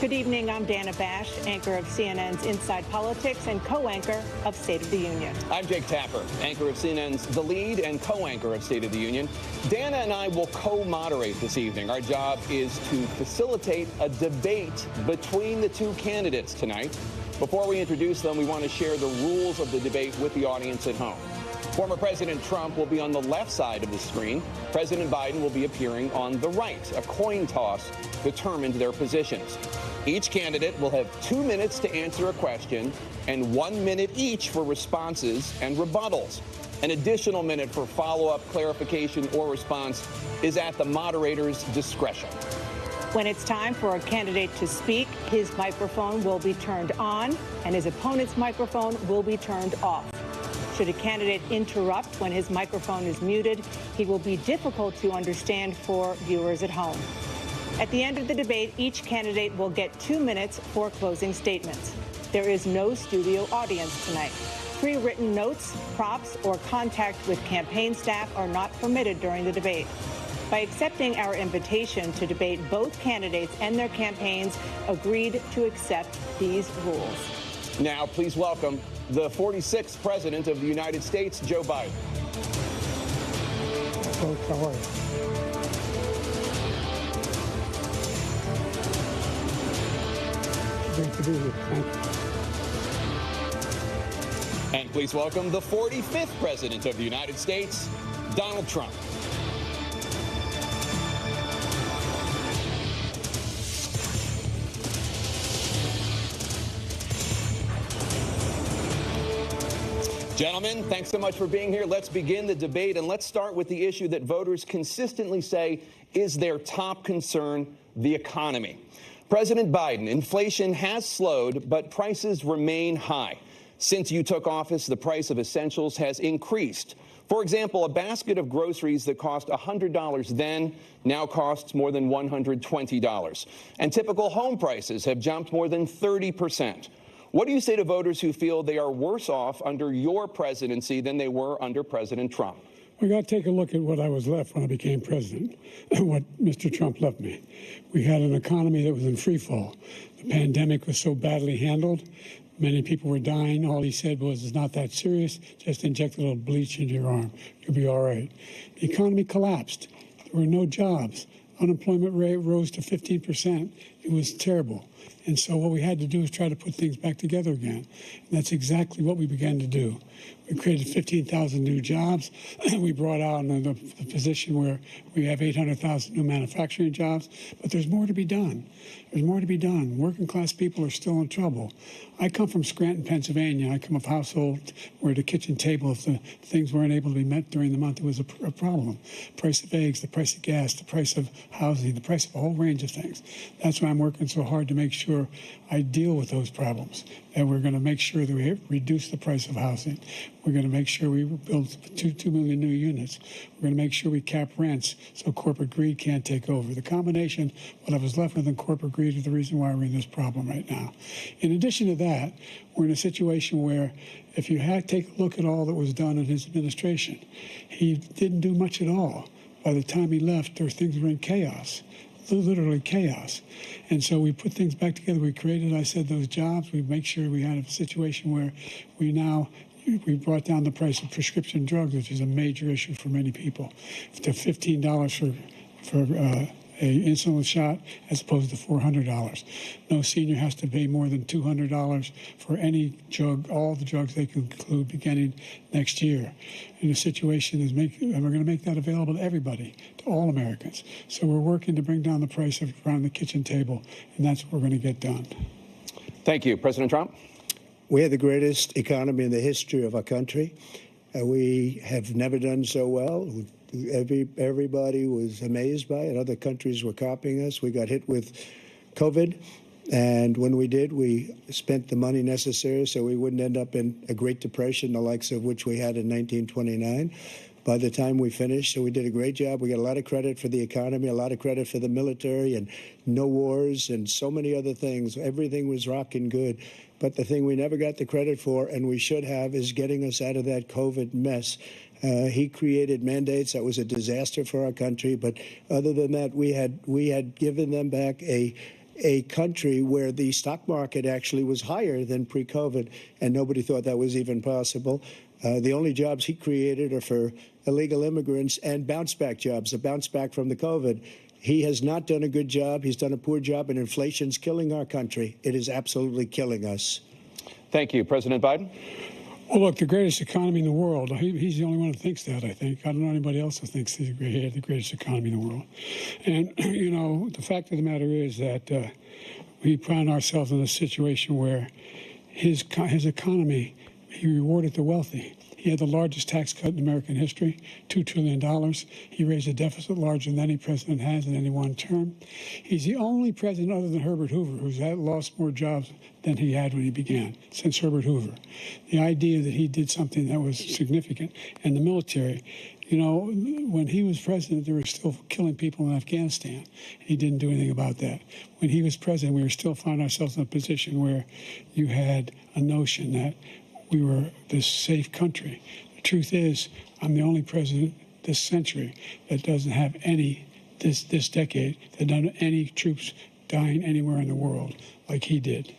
Good evening. I'm Dana Bash, anchor of CNN's Inside Politics and co-anchor of State of the Union. I'm Jake Tapper, anchor of CNN's The Lead and co-anchor of State of the Union. Dana and I will co-moderate this evening. Our job is to facilitate a debate between the two candidates tonight. Before we introduce them, we want to share the rules of the debate with the audience at home. Former President Trump will be on the left side of the screen. President Biden will be appearing on the right. A coin toss determined their positions. Each candidate will have 2 minutes to answer a question and 1 minute each for responses and rebuttals. An additional minute for follow-up, clarification, or response is at the moderator's discretion. When it's time for a candidate to speak, his microphone will be turned on and his opponent's microphone will be turned off. Should a candidate interrupt when his microphone is muted, he will be difficult to understand for viewers at home. At the end of the debate, each candidate will get 2 minutes for closing statements. There is no studio audience tonight. Pre-written notes, props, or contact with campaign staff are not permitted during the debate. By accepting our invitation to debate, both candidates and their campaigns agreed to accept these rules. Now, please welcome the 46th President of the United States, Joe Biden. Folks, how are you? Great to be here. Thank you. And please welcome the 45th President of the United States, Donald Trump. Gentlemen, thanks so much for being here. Let's begin the debate, and let's start with the issue that voters consistently say is their top concern, the economy. President Biden, inflation has slowed, but prices remain high. Since you took office, the price of essentials has increased. For example, a basket of groceries that cost $100 then now costs more than $120. And typical home prices have jumped more than 30%. What do you say to voters who feel they are worse off under your presidency than they were under President Trump? We got to take a look at what I was left when I became president and what Mr. Trump left me. We had an economy that was in free fall. The pandemic was so badly handled. Many people were dying. All he said was, it's not that serious. Just inject a little bleach into your arm. You'll be all right. The economy collapsed. There were no jobs. Unemployment rate rose to 15%. It was terrible. And so what we had to do is try to put things back together again. And that's exactly what we began to do. We created 15,000 new jobs. We brought out the position where we have 800,000 new manufacturing jobs. But there's more to be done. There's more to be done. Working class people are still in trouble. I come from Scranton, Pennsylvania. I come of a household where the kitchen table, if the things weren't able to be met during the month, it was a problem. Price of eggs, the price of gas, the price of housing, the price of a whole range of things. That's why I'm working so hard to make sure I deal with those problems. And we're going to make sure that we reduce the price of housing. We're going to make sure we build 2 million new units. We're going to make sure we cap rents so corporate greed can't take over. The combination, what I was left with in corporate greed, is the reason why we're in this problem right now. In addition to that, we're in a situation where if you take a look at all that was done in his administration, he didn't do much at all. By the time he left, things were in chaos. Literally chaos. And so we put things back together. We created, I said, those jobs. We make sure we had a situation where we brought down the price of prescription drugs, which is a major issue for many people, to $15 for an insulin shot as opposed to $400. No senior has to pay more than $200 for any drug, all the drugs they can include beginning next year. And the situation is and we're going to make that available to everybody, to all Americans. So we're working to bring down the price around the kitchen table, and that's what we're going to get done. Thank you. President Trump? We have the greatest economy in the history of our country. We have never done so well. Everybody was amazed by it. Other countries were copying us. We got hit with COVID. And when we did, we spent the money necessary so we wouldn't end up in a Great Depression, the likes of which we had in 1929. By the time we finished, so we did a great job. We got a lot of credit for the economy, a lot of credit for the military, and no wars and so many other things. Everything was rocking good. But the thing we never got the credit for, and we should have, is getting us out of that COVID mess. He created mandates that was a disaster for our country. But other than that, we had given them back a a country where the stock market actually was higher than pre-COVID, and nobody thought that was even possible. The only jobs he created are for illegal immigrants and bounce-back jobs, a bounce back from the COVID. He has not done a good job. He's done a poor job, and inflation's killing our country. It is absolutely killing us. Thank you. President Biden? Well, look, the greatest economy in the world. He's the only one who thinks that, I think. I don't know anybody else who thinks he's the greatest economy in the world. And, you know, the fact of the matter is that we found ourselves in a situation where his economy, he rewarded the wealthy. He had the largest tax cut in American history, $2 trillion. He raised a deficit larger than any president has in any one term. He's the only president other than Herbert Hoover who's lost more jobs than he had when he began, since Herbert Hoover. The idea that he did something that was significant. And the military, you know, when he was president, they were still killing people in Afghanistan. He didn't do anything about that. When he was president, we were still finding ourselves in a position where you had a notion that we were this safe country. The truth is, I'm the only president this century that doesn't have this decade, that doesn't have any troops dying anywhere in the world like he did.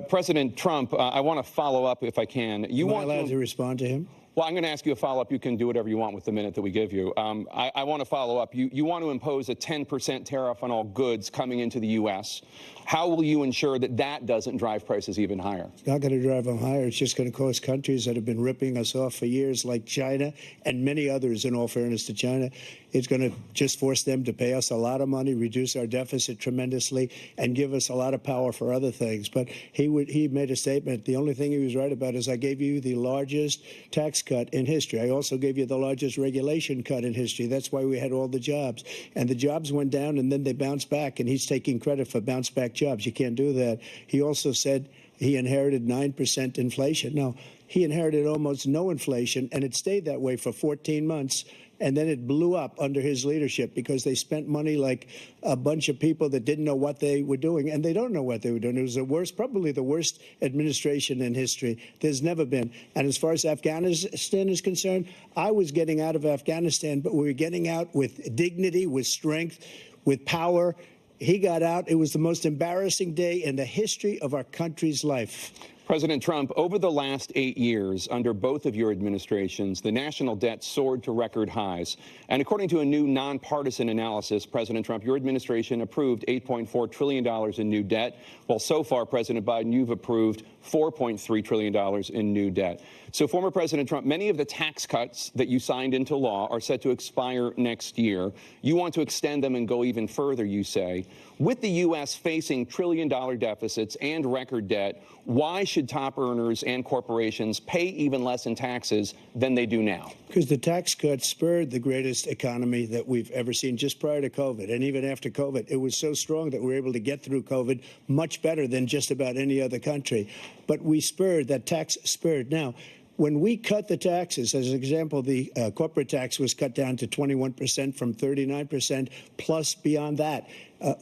President Trump, I want to follow up if I can. Am I allowed to respond to him? Well, I'm going to ask you a follow-up. You can do whatever you want with the minute that we give you. I want to follow up. You want to impose a 10% tariff on all goods coming into the U.S. How will you ensure that that doesn't drive prices even higher? It's not going to drive them higher. It's just going to cause countries that have been ripping us off for years, like China and many others, in all fairness to China, it's going to just force them to pay us a lot of money, reduce our deficit tremendously, and give us a lot of power for other things. But he made a statement. The only thing he was right about is I gave you the largest tax cut in history. I also gave you the largest regulation cut in history. That's why we had all the jobs. And the jobs went down, and then they bounced back, and he's taking credit for bounce-back jobs. You can't do that. He also said he inherited 9% inflation. No, he inherited almost no inflation, and it stayed that way for 14 months. And then it blew up under his leadership because they spent money like a bunch of people that didn't know what they were doing. And they don't know what they were doing. It was the worst, probably the worst administration in history. There's never been. And as far as Afghanistan is concerned, I was getting out of Afghanistan, but we were getting out with dignity, with strength, with power. He got out. It was the most embarrassing day in the history of our country's life. President Trump, over the last 8 years, under both of your administrations, the national debt soared to record highs. And according to a new nonpartisan analysis, President Trump, your administration approved $8.4 trillion in new debt, while so far, President Biden, you've approved $4.3 trillion in new debt. So, former President Trump, many of the tax cuts that you signed into law are set to expire next year. You want to extend them and go even further, you say. With the U.S. facing trillion-dollar deficits and record debt, why should top earners and corporations pay even less in taxes than they do now? Because the tax cuts spurred the greatest economy that we've ever seen just prior to COVID. And even after COVID, it was so strong that we were able to get through COVID much better than just about any other country. But we spurred, that tax spurred. Now, when we cut the taxes, as an example, the corporate tax was cut down to 21% from 39%, plus beyond that.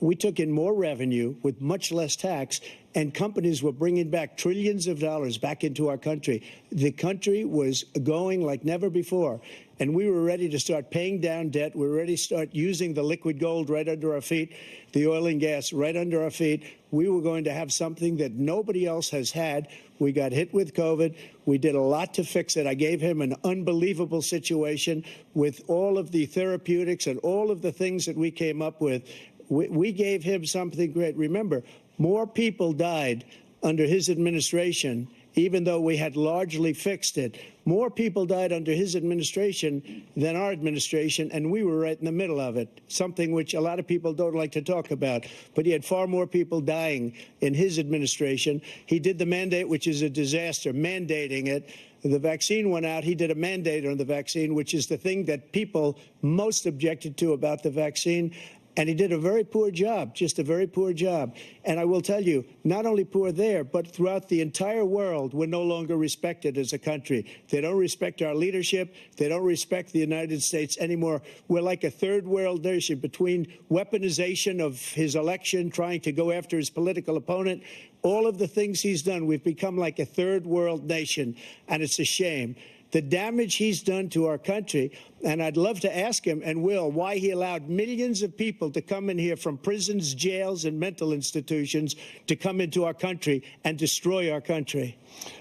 We took in more revenue with much less tax, and companies were bringing back trillions of dollars back into our country. The country was going like never before, and we were ready to start paying down debt. We were ready to start using the liquid gold right under our feet, the oil and gas right under our feet. We were going to have something that nobody else has had. We got hit with COVID. We did a lot to fix it. I gave him an unbelievable situation with all of the therapeutics and all of the things that we came up with. We gave him something great. Remember, more people died under his administration, even though we had largely fixed it. More people died under his administration than our administration, and we were right in the middle of it, something which a lot of people don't like to talk about. But he had far more people dying in his administration. He did the mandate, which is a disaster, mandating it. The vaccine went out. He did a mandate on the vaccine, which is the thing that people most objected to about the vaccine. And he did a very poor job, just a very poor job. And I will tell you, not only poor there, but throughout the entire world, we're no longer respected as a country. They don't respect our leadership. They don't respect the United States anymore. We're like a third world nation between weaponization of his election, trying to go after his political opponent. All of the things he's done, we've become like a third world nation, and it's a shame. the damage he's done to our country. And I'd love to ask him, and will, why he allowed millions of people to come in here from prisons, jails, and mental institutions to come into our country and destroy our country.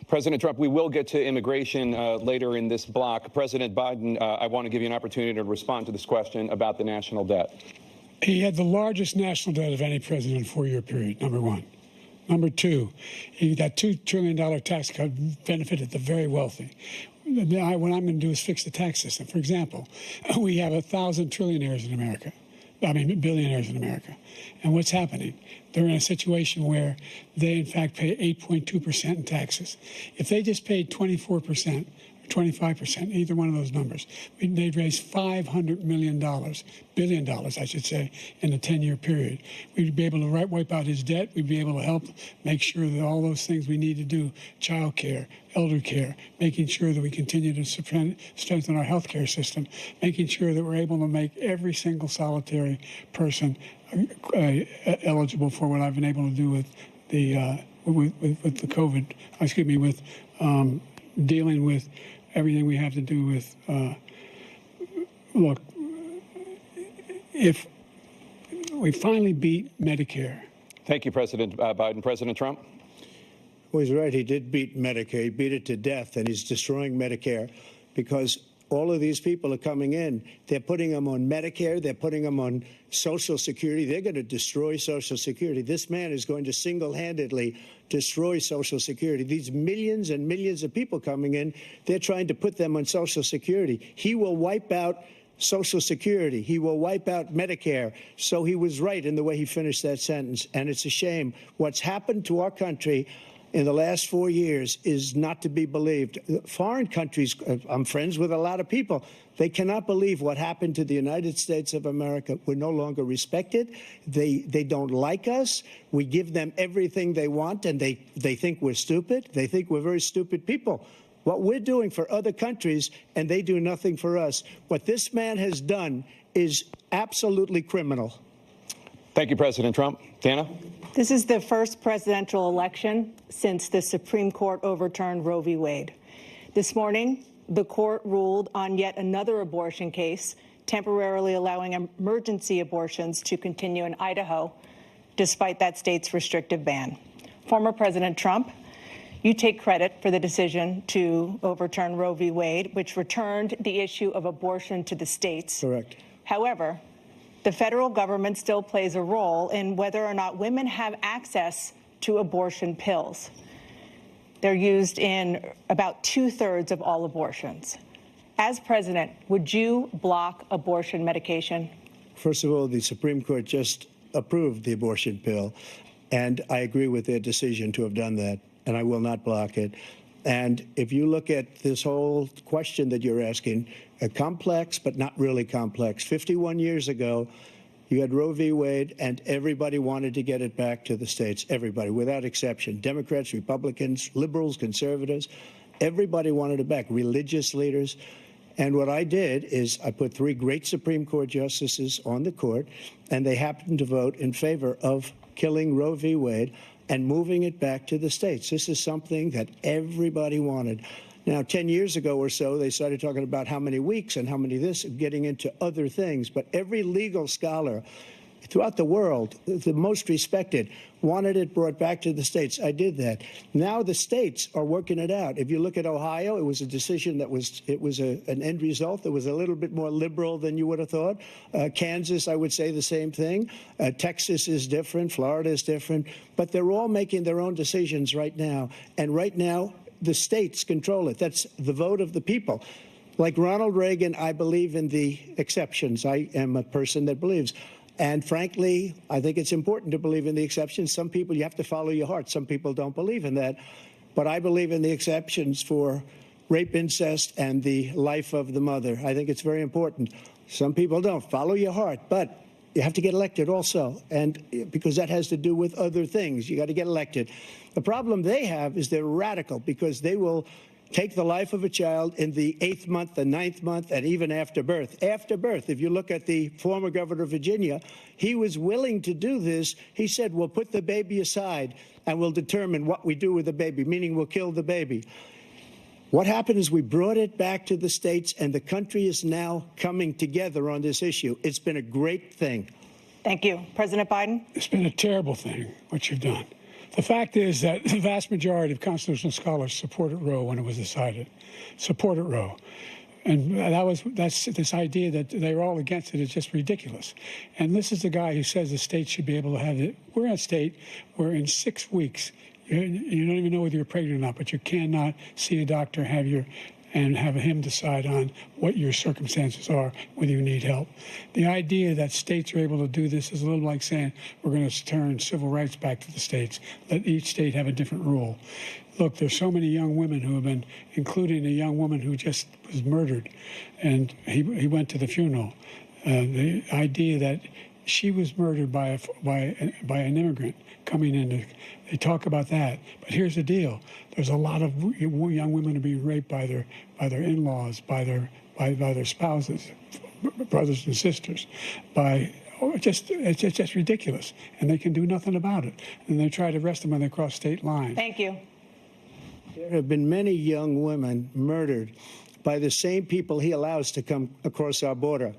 President Trump, we will get to immigration later in this block. President Biden, I want to give you an opportunity to respond to this question about the national debt. He had the largest national debt of any president in a 4-year period, number one. Number two, that $2 trillion tax cut benefited the very wealthy. What I'm going to do is fix the tax system. For example, we have 1,000 trillionaires in America. Billionaires in America. And what's happening? They're in a situation where they, in fact, pay 8.2% in taxes. If they just paid 24%, 25%, either one of those numbers, they'd raise $500 billion, I should say, in a 10-year period. We'd be able to wipe out his debt. We'd be able to help make sure that all those things we need to do, child care, elder care, making sure that we continue to strengthen our health care system, making sure that we're able to make every single solitary person eligible for what I've been able to do with the with the COVID, with dealing with everything we have to do with, look, if we finally beat Medicare. Thank you, President Biden. President Trump? Well, he's right. He did beat Medicare. He beat it to death, and he's destroying Medicare because all of these people are coming in. They're putting them on Medicare. They're putting them on Social Security. They're going to destroy Social Security. This man is going to single-handedly destroy Social Security. These millions and millions of people coming in, they're trying to put them on Social Security. He will wipe out Social Security. He will wipe out Medicare. So he was right in the way he finished that sentence. And it's a shame. What's happened to our country in the last 4 years is not to be believed. Foreign countries, I'm friends with a lot of people, they cannot believe what happened to the United States of America. We're no longer respected. They don't like us. We give them everything they want, and they think we're stupid. They think we're very stupid people. What we're doing for other countries, and they do nothing for us. What this man has done is absolutely criminal. Thank you, President Trump. Dana? This is the first presidential election since the Supreme Court overturned Roe v. Wade. This morning, the court ruled on yet another abortion case, temporarily allowing emergency abortions to continue in Idaho, despite that state's restrictive ban. Former President Trump, you take credit for the decision to overturn Roe v. Wade, which returned the issue of abortion to the states. Correct. However, the federal government still plays a role in whether or not women have access to abortion pills. They're used in about 2/3 of all abortions. As president, would you block abortion medication? First of all, the Supreme Court just approved the abortion pill, and I agree with their decision to have done that, and I will not block it. And if you look at this whole question that you're asking, complex but not really complex. 51 years ago, you had Roe v. Wade, and everybody wanted to get it back to the states. Everybody, without exception. Democrats, Republicans, liberals, conservatives, everybody wanted it back. Religious leaders. And what I did is I put 3 great Supreme Court justices on the court, and they happened to vote in favor of killing Roe v. Wade and moving it back to the states. This is something that everybody wanted. Now, 10 years ago or so, they started talking about how many weeks and how many this, getting into other things. But every legal scholar throughout the world, the most respected, wanted it brought back to the states. I did that. Now the states are working it out. If you look at Ohio, it was a decision that was an end result that was a little bit more liberal than you would have thought. Kansas, I would say the same thing. Texas is different. Florida is different. But they're all making their own decisions right now. And right now, the states control it. That's the vote of the people. Like Ronald Reagan, I believe in the exceptions. I am a person that believes. And frankly, I think it's important to believe in the exceptions. Some people, you have to follow your heart. Some people don't believe in that. But I believe in the exceptions for rape, incest, and the life of the mother. I think it's very important. Some people don't. Follow your heart. But you have to get elected also, and because that has to do with other things. You got to get elected. The problem they have is they're radical because they will take the life of a child in the 8th month, the 9th month, and even after birth. After birth, if you look at the former governor of Virginia, he was willing to do this. He said, we'll put the baby aside and we'll determine what we do with the baby, meaning we'll kill the baby. What happened is we brought it back to the states, and the country is now coming together on this issue. It's been a great thing. Thank you. President Biden? It's been a terrible thing, what you've done. The fact is that the vast majority of constitutional scholars supported Roe when it was decided, supported Roe. And that's this idea that they're all against it is just ridiculous. And this is the guy who says the states should be able to have it. We're in a state where in 6 weeks, you don't even know whether you're pregnant or not, but you cannot see a doctor, and have him decide on what your circumstances are, whether you need help. The idea that states are able to do this is a little like saying we're going to turn civil rights back to the states, let each state have a different rule. Look, there's so many young women who have been, including a young woman who just was murdered, and he went to the funeral. The idea that she was murdered by an immigrant coming in. They talk about that, but here's the deal: there's a lot of young women are being raped by their in-laws, by their spouses, brothers and sisters, it's just ridiculous, and they can do nothing about it. And they try to arrest them when they cross state lines. Thank you. There have been many young women murdered by the same people he allows to come across our border.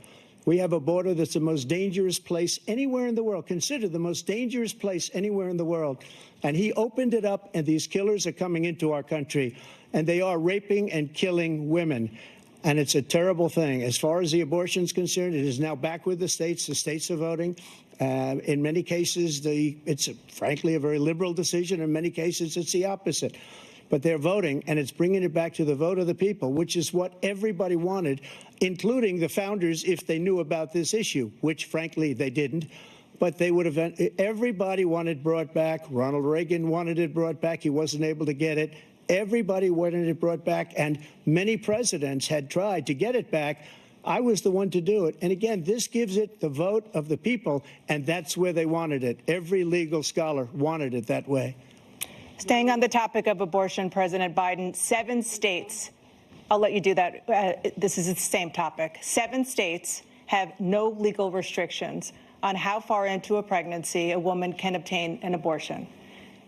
We have a border that's the most dangerous place anywhere in the world, considered the most dangerous place anywhere in the world. And he opened it up, and these killers are coming into our country, and they are raping and killing women. And it's a terrible thing. As far as the abortion is concerned, it is now back with the states. The states are voting. In many cases, it's frankly a very liberal decision. In many cases, it's the opposite. But they're voting, and it's bringing it back to the vote of the people, which is what everybody wanted, including the founders, if they knew about this issue, which, frankly, they didn't. But they would have. Everybody wanted brought back. Ronald Reagan wanted it brought back. He wasn't able to get it. Everybody wanted it brought back, and many presidents had tried to get it back. I was the one to do it. And again, this gives it the vote of the people, and that's where they wanted it. Every legal scholar wanted it that way. Staying on the topic of abortion, President Biden, 7 states, I'll let you do that. This is the same topic. 7 states have no legal restrictions on how far into a pregnancy a woman can obtain an abortion.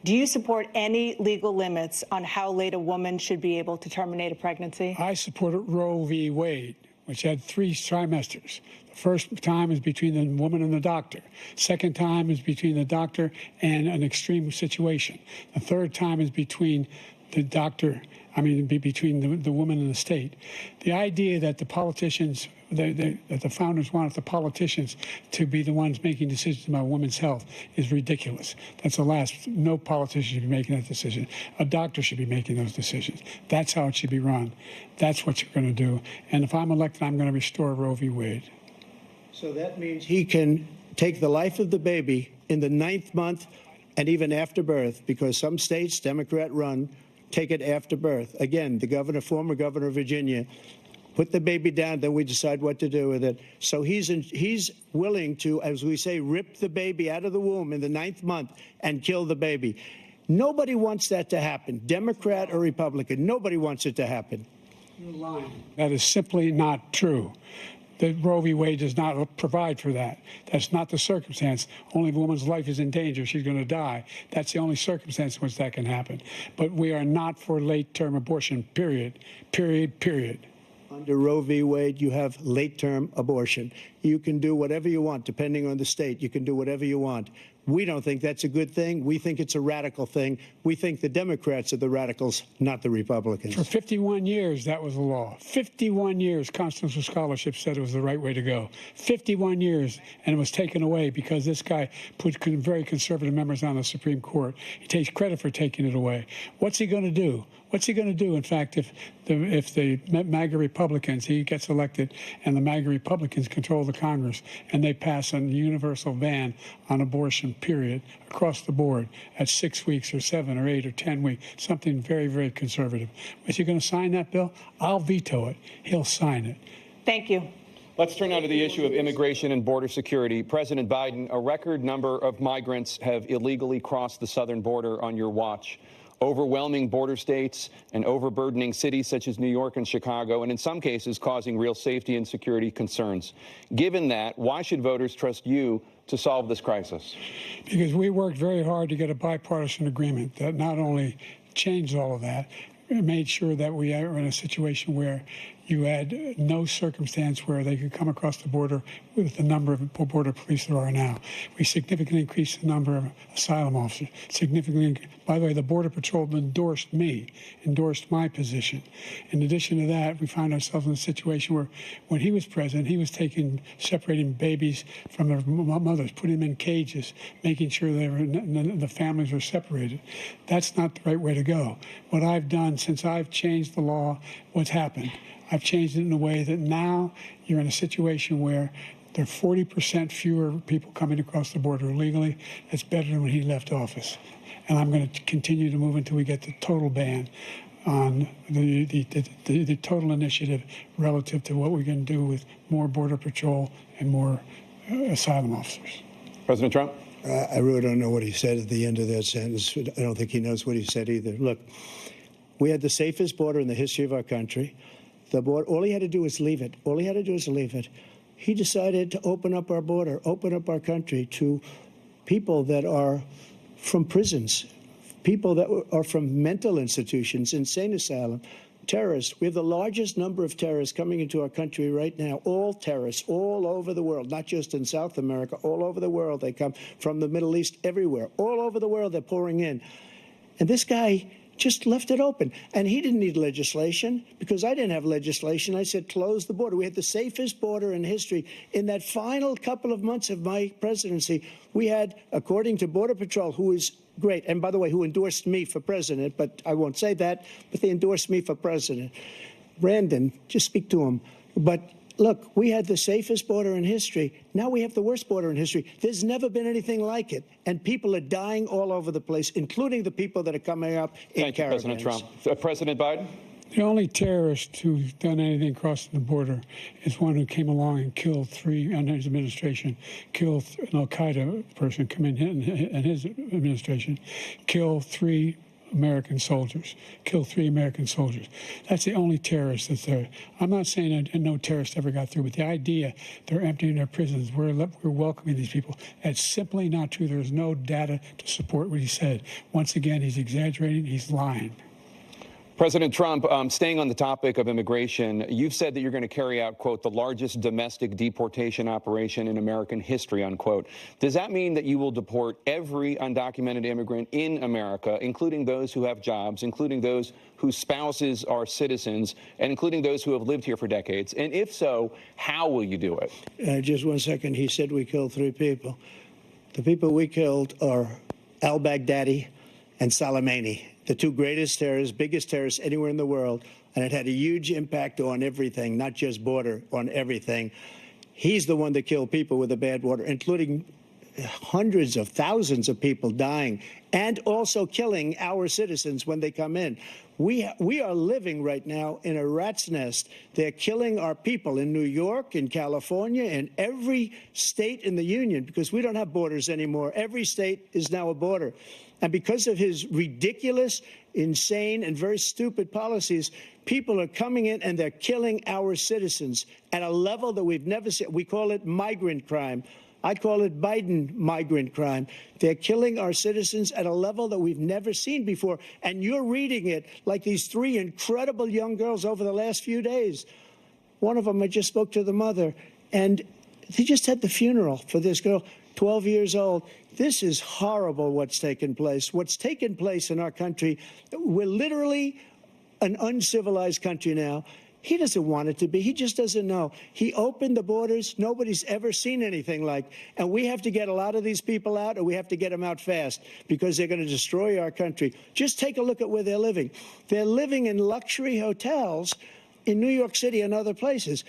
Do you support any legal limits on how late a woman should be able to terminate a pregnancy? I supported Roe v. Wade, which had 3 trimesters. The first time is between the woman and the doctor. Second time is between the doctor and an extreme situation. The third time is between the doctor, between the woman and the state. The idea that the politicians, that the founders wanted the politicians to be the ones making decisions about women's health is ridiculous. That's the last. No politician should be making that decision. A doctor should be making those decisions. That's how it should be run. That's what you're going to do. And if I'm elected, I'm going to restore Roe v. Wade. So that means he can take the life of the baby in the 9th month and even after birth, because some states, Democrat run, take it after birth. Again, the former governor of Virginia, put the baby down, then we decide what to do with it. So he's willing to, as we say, rip the baby out of the womb in the 9th month and kill the baby. Nobody wants that to happen, Democrat or Republican. Nobody wants it to happen. You're lying. That is simply not true. The Roe v. Wade does not provide for that. That's not the circumstance. Only if a woman's life is in danger, she's going to die. That's the only circumstance in which that can happen. But we are not for late-term abortion, period. Period, period. Under Roe v. Wade, you have late-term abortion. You can do whatever you want, depending on the state. You can do whatever you want. We don't think that's a good thing. We think it's a radical thing. We think the Democrats are the radicals, not the Republicans. For 51 years, that was the law. 51 years, constitutional scholarship said it was the right way to go. 51 years, and it was taken away because this guy put very conservative members on the Supreme Court. He takes credit for taking it away. What's he going to do? What's he going to do, in fact, if the MAGA Republicans, he gets elected, and the MAGA Republicans control the Congress, and they pass a universal ban on abortion, period, across the board at 6 weeks or 7 or 8 or 10 weeks, something very, very conservative. Is he going to sign that bill? I'll veto it. He'll sign it. Thank you. Let's turn now to the issue of immigration and border security. President Biden, a record number of migrants have illegally crossed the southern border on your watch. Overwhelming border states and overburdening cities such as New York and Chicago, and in some cases causing real safety and security concerns. Given that, why should voters trust you to solve this crisis? Because we worked very hard to get a bipartisan agreement that not only changed all of that, made sure that we are in a situation where you had no circumstance where they could come across the border with the number of border police there are now. We significantly increased the number of asylum officers. Significantly, by the way, the Border Patrol endorsed my position. In addition to that, we found ourselves in a situation where, when he was president, he was separating babies from their mothers, putting them in cages, making sure the families were separated. That's not the right way to go. What I've done since I've changed the law, what's happened? I've changed it in a way that now you're in a situation where there are 40% fewer people coming across the border illegally. That's better than when he left office. And I'm going to continue to move until we get the total ban on the total initiative relative to what we can do with more Border Patrol and more asylum officers. President Trump? I really don't know what he said at the end of that sentence. I don't think he knows what he said either. Look, we had the safest border in the history of our country. The border, all he had to do was leave it. All he had to do was leave it. He decided to open up our border, open up our country to people that are from prisons, people that are from mental institutions, insane asylum, terrorists. We have the largest number of terrorists coming into our country right now, all terrorists, all over the world, not just in South America, all over the world. They come from the Middle East, everywhere. All over the world, they're pouring in. And this guy just left it open. And he didn't need legislation because I didn't have legislation. I said, close the border. We had the safest border in history. In that final couple of months of my presidency, we had, according to Border Patrol, who is great, and by the way, who endorsed me for president, but I won't say that, but they endorsed me for president. Brandon, just speak to him. But look, we had the safest border in history. Now we have the worst border in history. There's never been anything like it. And people are dying all over the place, including the people that are coming up in caravans. Thank you, President Trump. President Biden? The only terrorist who's done anything crossing the border is one who came along and killed three, under his administration, killed an al-Qaeda person come in his administration, killed three American soldiers, killed 3 American soldiers. That's the only terrorist that's there. I'm not saying that no terrorist ever got through, but the idea they're emptying their prisons, we're welcoming these people, that's simply not true. There's no data to support what he said. Once again, he's exaggerating, he's lying. President Trump, staying on the topic of immigration, you've said that you're going to carry out, quote, the largest domestic deportation operation in American history, unquote. Does that mean that you will deport every undocumented immigrant in America, including those who have jobs, including those whose spouses are citizens, and including those who have lived here for decades? And if so, how will you do it? Just 1 second. He said we killed 3 people. The people we killed are al-Baghdadi and Soleimani, the 2 greatest terrorists, biggest terrorists anywhere in the world, and it had a huge impact on everything, not just border, on everything. He's the one that killed people with the bad water, including hundreds of thousands of people dying, and also killing our citizens when they come in. We are living right now in a rat's nest. They're killing our people in New York, in California, in every state in the union, because we don't have borders anymore. Every state is now a border. And because of his ridiculous, insane, and very stupid policies, people are coming in and they're killing our citizens at a level that we've never seen. We call it migrant crime. I call it Biden migrant crime. They're killing our citizens at a level that we've never seen before. And you're reading it like these 3 incredible young girls over the last few days. One of them, I just spoke to the mother, and they just had the funeral for this girl, 12 years old. This is horrible what's taken place. What's taken place in our country, we're literally an uncivilized country now. He doesn't want it to be. He just doesn't know. He opened the borders. Nobody's ever seen anything like. And we have to get a lot of these people out, or we have to get them out fast, because they're going to destroy our country. Just take a look at where they're living. They're living in luxury hotels in New York City and other places.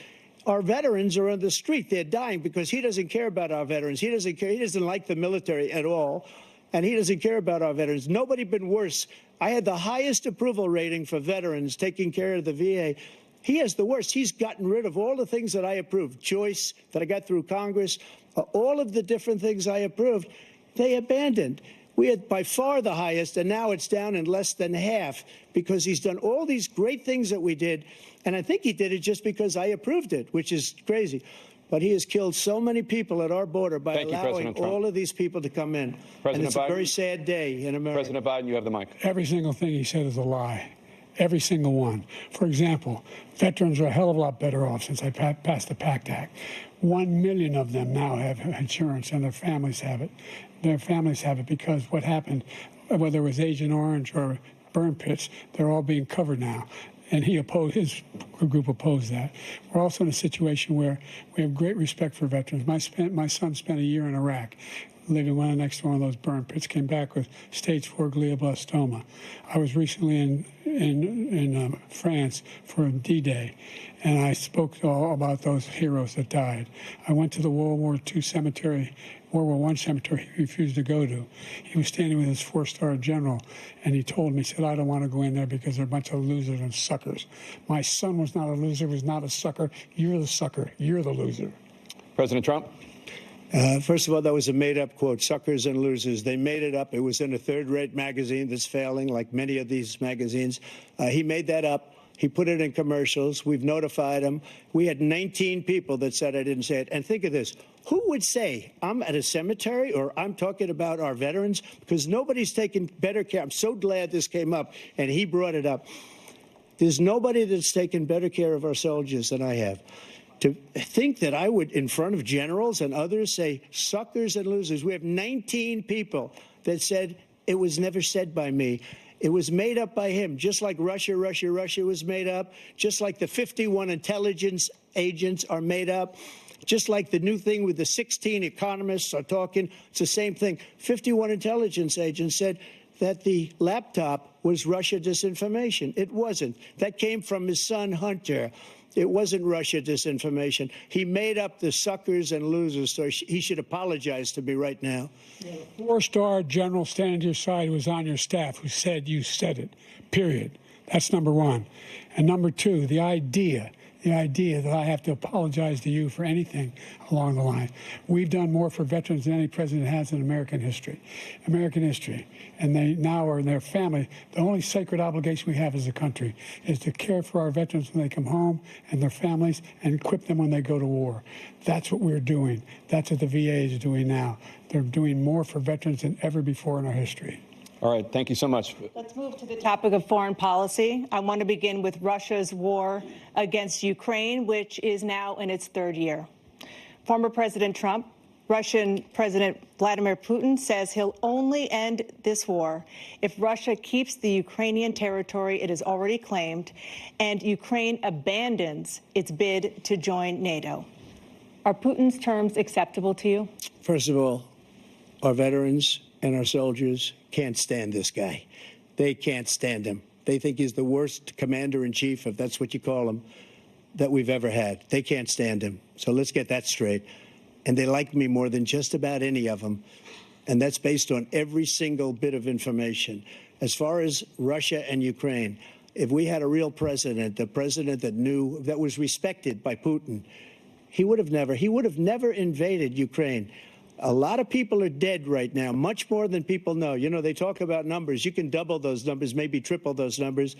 Our veterans are on the street. They're dying because he doesn't care about our veterans. He doesn't care. He doesn't like the military at all, and he doesn't care about our veterans. Nobody been worse. I had the highest approval rating for veterans taking care of the VA. He has the worst. He's gotten rid of all the things that I approved, choice that I got through Congress, all of the different things I approved, they abandoned. We had by far the highest, and now it's down in less than half because he's done all these great things that we did. And I think he did it just because I approved it, which is crazy. But he has killed so many people at our border by allowing all of these people to come in. And it's a very sad day in America. President Biden, you have the mic. Every single thing he said is a lie. every single one. For example, veterans are a hell of a lot better off since I passed the PACT Act. 1 million of them now have insurance, and their families have it. Their families have it because what happened, whether it was Agent Orange or burn pits, they're all being covered now. And his group opposed that. We're also in a situation where we have great respect for veterans. My son spent a year in Iraq, living next to one of those burn pits, came back with stage 4 glioblastoma. I was recently in France for D-Day, and I spoke all about those heroes that died. I went to the World War I cemetery he refused to go to. He was standing with his 4-star general, and he told me, he said, I don't want to go in there because they're a bunch of losers and suckers. My son was not a loser, was not a sucker. You're the sucker. You're the loser. President Trump? First of all, that was a made-up quote, suckers and losers. They made it up. It was in a third-rate magazine that's failing, like many of these magazines. He made that up. He put it in commercials. We've notified him. We had 19 people that said I didn't say it. And think of this. Who would say I'm at a cemetery or I'm talking about our veterans? Because nobody's taken better care. I'm so glad this came up, and he brought it up. There's nobody that's taken better care of our soldiers than I have. To think that I would, in front of generals and others, say suckers and losers. We have 19 people that said it was never said by me. It was made up by him, just like Russia was made up, just like the 51 intelligence agents are made up, just like the new thing with the 16 economists are talking. It's the same thing. 51 intelligence agents said that the laptop was Russia disinformation. It wasn't. That came from his son, Hunter. It wasn't Russia disinformation. He made up the suckers and losers, so he should apologize to me right now. 4-star general standing to your side who was on your staff who said you said it, period. That's number one. And number two, the idea that I have to apologize to you for anything along the line. We've done more for veterans than any president has in American history. And they now are in their family. The only sacred obligation we have as a country is to care for our veterans when they come home and their families and equip them when they go to war. That's what we're doing. That's what the VA is doing now. They're doing more for veterans than ever before in our history. All right, thank you so much. Let's move to the topic of foreign policy. I want to begin with Russia's war against Ukraine, which is now in its 3rd year. Former President Trump, Russian President Vladimir Putin says he'll only end this war if Russia keeps the Ukrainian territory it has already claimed and Ukraine abandons its bid to join NATO. Are Putin's terms acceptable to you? First of all, our veterans and our soldiers can't stand this guy. They can't stand him. They think he's the worst commander-in-chief, if that's what you call him, that we've ever had. They can't stand him. So let's get that straight. And they like me more than just about any of them. And that's based on every single bit of information. As far as Russia and Ukraine, if we had a real president, the president that knew, that was respected by Putin, he would have never invaded Ukraine. A lot of people are dead right now, much more than people know. You know, they talk about numbers. You can double those numbers, maybe triple those numbers.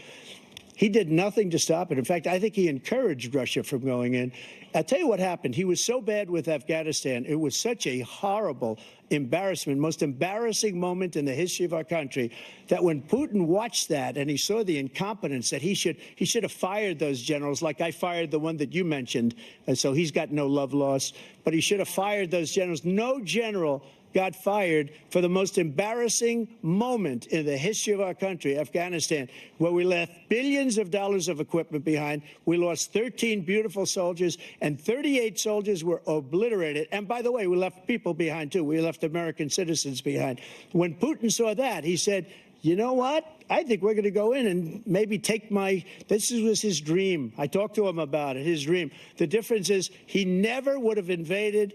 He did nothing to stop it. In fact, I think he encouraged Russia from going in. I'll tell you what happened. He was so bad with Afghanistan. It was such a horrible embarrassment, most embarrassing moment in the history of our country, that when Putin watched that and he saw the incompetence, that he should have fired those generals, like I fired the one that you mentioned. And so he's got no love lost. But he should have fired those generals. No general got fired for the most embarrassing moment in the history of our country, Afghanistan, where we left billions of dollars of equipment behind. We lost 13 beautiful soldiers, and 38 soldiers were obliterated. And by the way, we left people behind, too. We left American citizens behind. When Putin saw that, he said, you know what? I think we're going to go in and maybe take this was his dream. I talked to him about it, his dream. The difference is he never would have invaded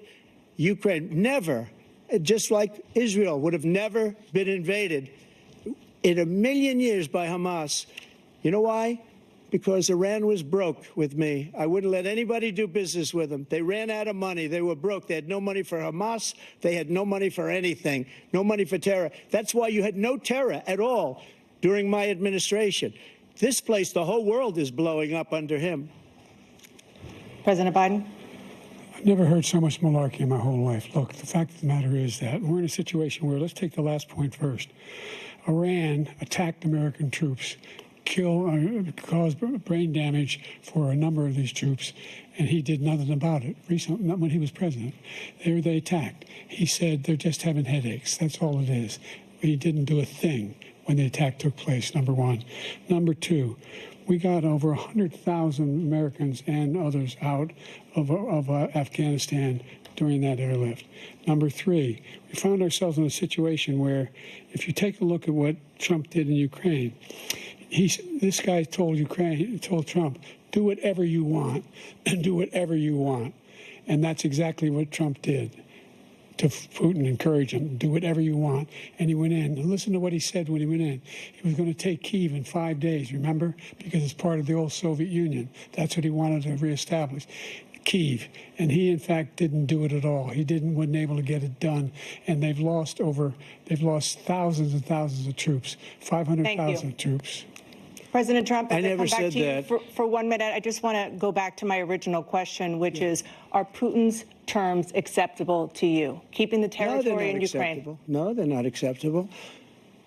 Ukraine, never. Just like Israel would have never been invaded in a million years by Hamas. You know why? Because Iran was broke with me. I wouldn't let anybody do business with them. They ran out of money. They were broke. They had no money for Hamas. They had no money for anything, no money for terror. That's why you had no terror at all during my administration. This place, the whole world is blowing up under him. President Biden? I've never heard so much malarkey in my whole life. Look, the fact of the matter is that we're in a situation where, let's take the last point first. Iran attacked American troops, cause brain damage for a number of these troops, and he did nothing about it. Recently, not when he was president, they attacked. He said they're just having headaches. That's all it is. He didn't do a thing when the attack took place, number one. Number two, we got over 100,000 Americans and others out of Afghanistan during that airlift. Number three, we found ourselves in a situation where if you take a look at what Trump did in Ukraine, this guy told Trump, do whatever you want and do whatever you want. And that's exactly what Trump did to Putin, encourage him, do whatever you want. And he went in. And listen to what he said when he went in. He was going to take Kyiv in 5 days, remember? Because it's part of the old Soviet Union. That's what he wanted to reestablish. Kyiv, and he in fact didn't do it at all. He wasn't able to get it done, and they've lost thousands and thousands of troops, 500,000 troops. President Trump, I never said that. For 1 minute, I just want to go back to my original question, which is, are Putin's terms acceptable to you? Keeping the territory in Ukraine? No, they're not acceptable.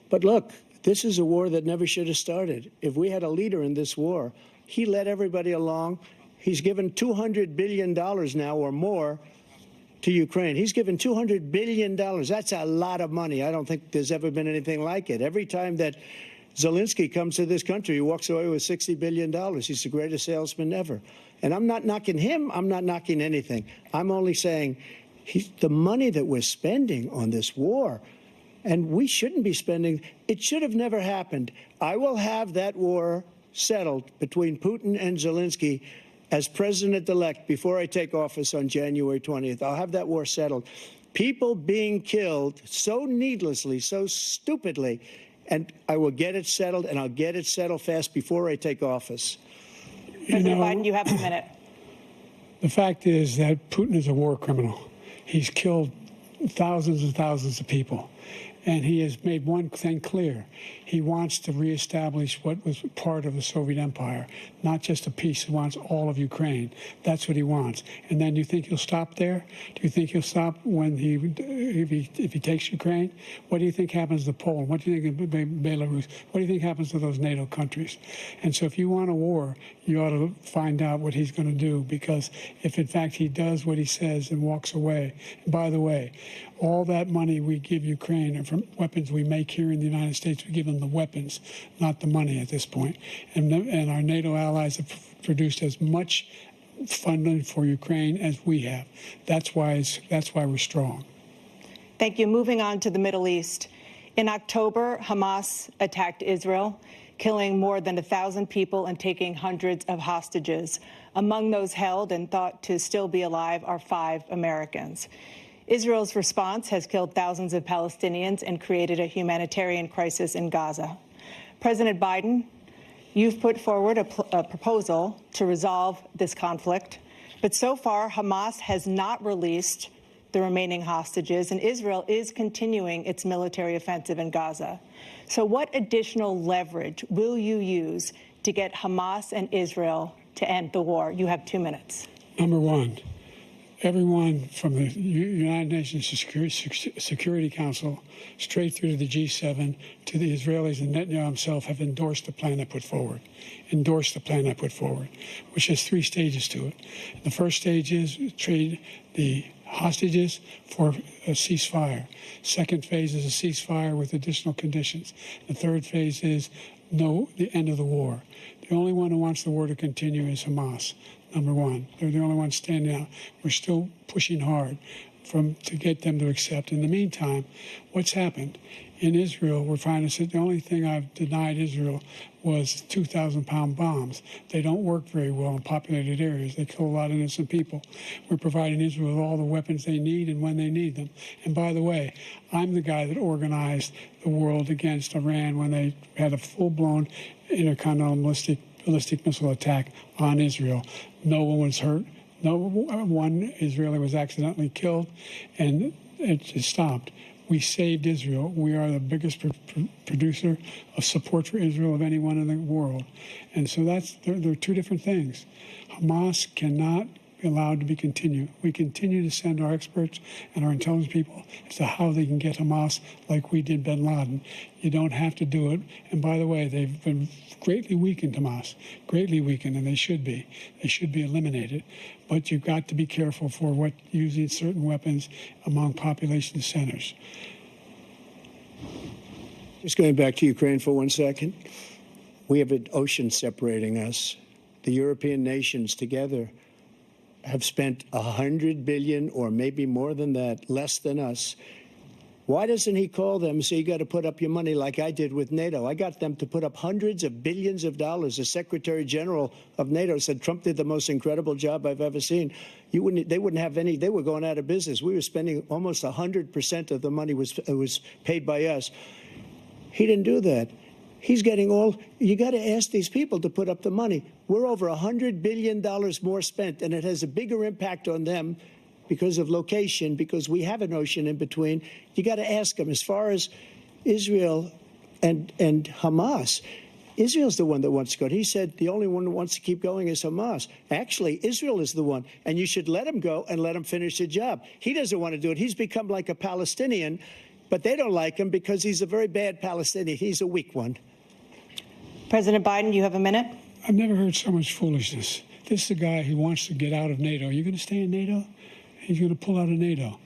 But look, this is a war that never should have started. If we had a leader in this war, he led everybody along. He's given $200 billion now or more to Ukraine. He's given $200 billion. That's a lot of money. I don't think there's ever been anything like it. Every time that Zelensky comes to this country, he walks away with $60 billion. He's the greatest salesman ever. And I'm not knocking him. I'm not knocking anything. I'm only saying the money that we're spending on this war, and we shouldn't be spending, it should have never happened. I will have that war settled between Putin and Zelensky as president-elect before I take office on January 20th. I'll have that war settled. People being killed so needlessly, so stupidly, and I will get it settled, and I'll get it settled fast before I take office. President Biden, you have a minute. The fact is that Putin is a war criminal. He's killed thousands and thousands of people. And he has made one thing clear. He wants to reestablish what was part of the Soviet Empire, not just a piece. He wants all of Ukraine. That's what he wants. And then do you think he'll stop there? Do you think he'll stop when if he takes Ukraine? What do you think happens to Poland? What do you think of Belarus? What do you think happens to those NATO countries? And so if you want a war, you ought to find out what he's going to do, because if in fact he does what he says and walks away, and by the way, all that money we give Ukraine are from weapons we make here in the United States. We give them the weapons, not the money at this point. And our NATO allies have produced as much funding for Ukraine as we have. That's why we're strong. Thank you. Moving on to the Middle East. In October, Hamas attacked Israel, killing more than 1,000 people and taking hundreds of hostages. Among those held and thought to still be alive are 5 Americans. Israel's response has killed thousands of Palestinians and created a humanitarian crisis in Gaza. President Biden, you've put forward a proposal to resolve this conflict, but so far Hamas has not released the remaining hostages, and Israel is continuing its military offensive in Gaza. So what additional leverage will you use to get Hamas and Israel to end the war? You have 2 minutes. Number one, everyone from the United Nations Security Council straight through to the G7 to the Israelis and Netanyahu himself have endorsed the plan I put forward, which has 3 stages to it. The first stage is trade the hostages for a ceasefire. Second phase is a ceasefire with additional conditions. The third phase is the end of the war. The only one who wants the war to continue is Hamas. Number one, they're the only ones standing out. We're still pushing hard to get them to accept. In the meantime, what's happened? In Israel, we're finding that the only thing I've denied Israel was 2,000-pound bombs. They don't work very well in populated areas. They kill a lot of innocent people. We're providing Israel with all the weapons they need and when they need them. And by the way, I'm the guy that organized the world against Iran when they had a full-blown intercontinental ballistic missile attack on Israel. No one was hurt. No one Israeli was accidentally killed, and it just stopped. We saved Israel. We are the biggest producer of support for Israel of anyone in the world. And so there are 2 different things. Hamas cannot We allow it to be continued. We continue to send our experts and our intelligence people as to how they can get Hamas like we did bin Laden. You don't have to do it. And by the way, they've been greatly weakened, Hamas, greatly weakened, and they should be. They should be eliminated. But you've got to be careful for what using certain weapons among population centers. Just going back to Ukraine for 1 second. We have an ocean separating us. The European nations together have spent $100 billion, or maybe more than that, less than us. Why doesn't he call them and say, you got to put up your money like I did with NATO? I got them to put up hundreds of billions of dollars. The Secretary General of NATO said Trump did the most incredible job I've ever seen. They wouldn't have any. They were going out of business. We were spending almost 100% of the money was paid by us. He didn't do that. He's getting all. You got to ask these people to put up the money. We're over $100 billion more spent, and it has a bigger impact on them because of location, because we have an ocean in between. You got to ask them. As far as Israel and Hamas, Israel's the one that wants to go. He said the only one that wants to keep going is Hamas. Actually, Israel is the one, and you should let him go and let him finish the job. He doesn't want to do it. He's become like a Palestinian, but they don't like him because he's a very bad Palestinian. He's a weak one. President Biden, you have a minute. I've never heard so much foolishness. This is a guy who wants to get out of NATO. Are you going to stay in NATO? He's going to pull out of NATO.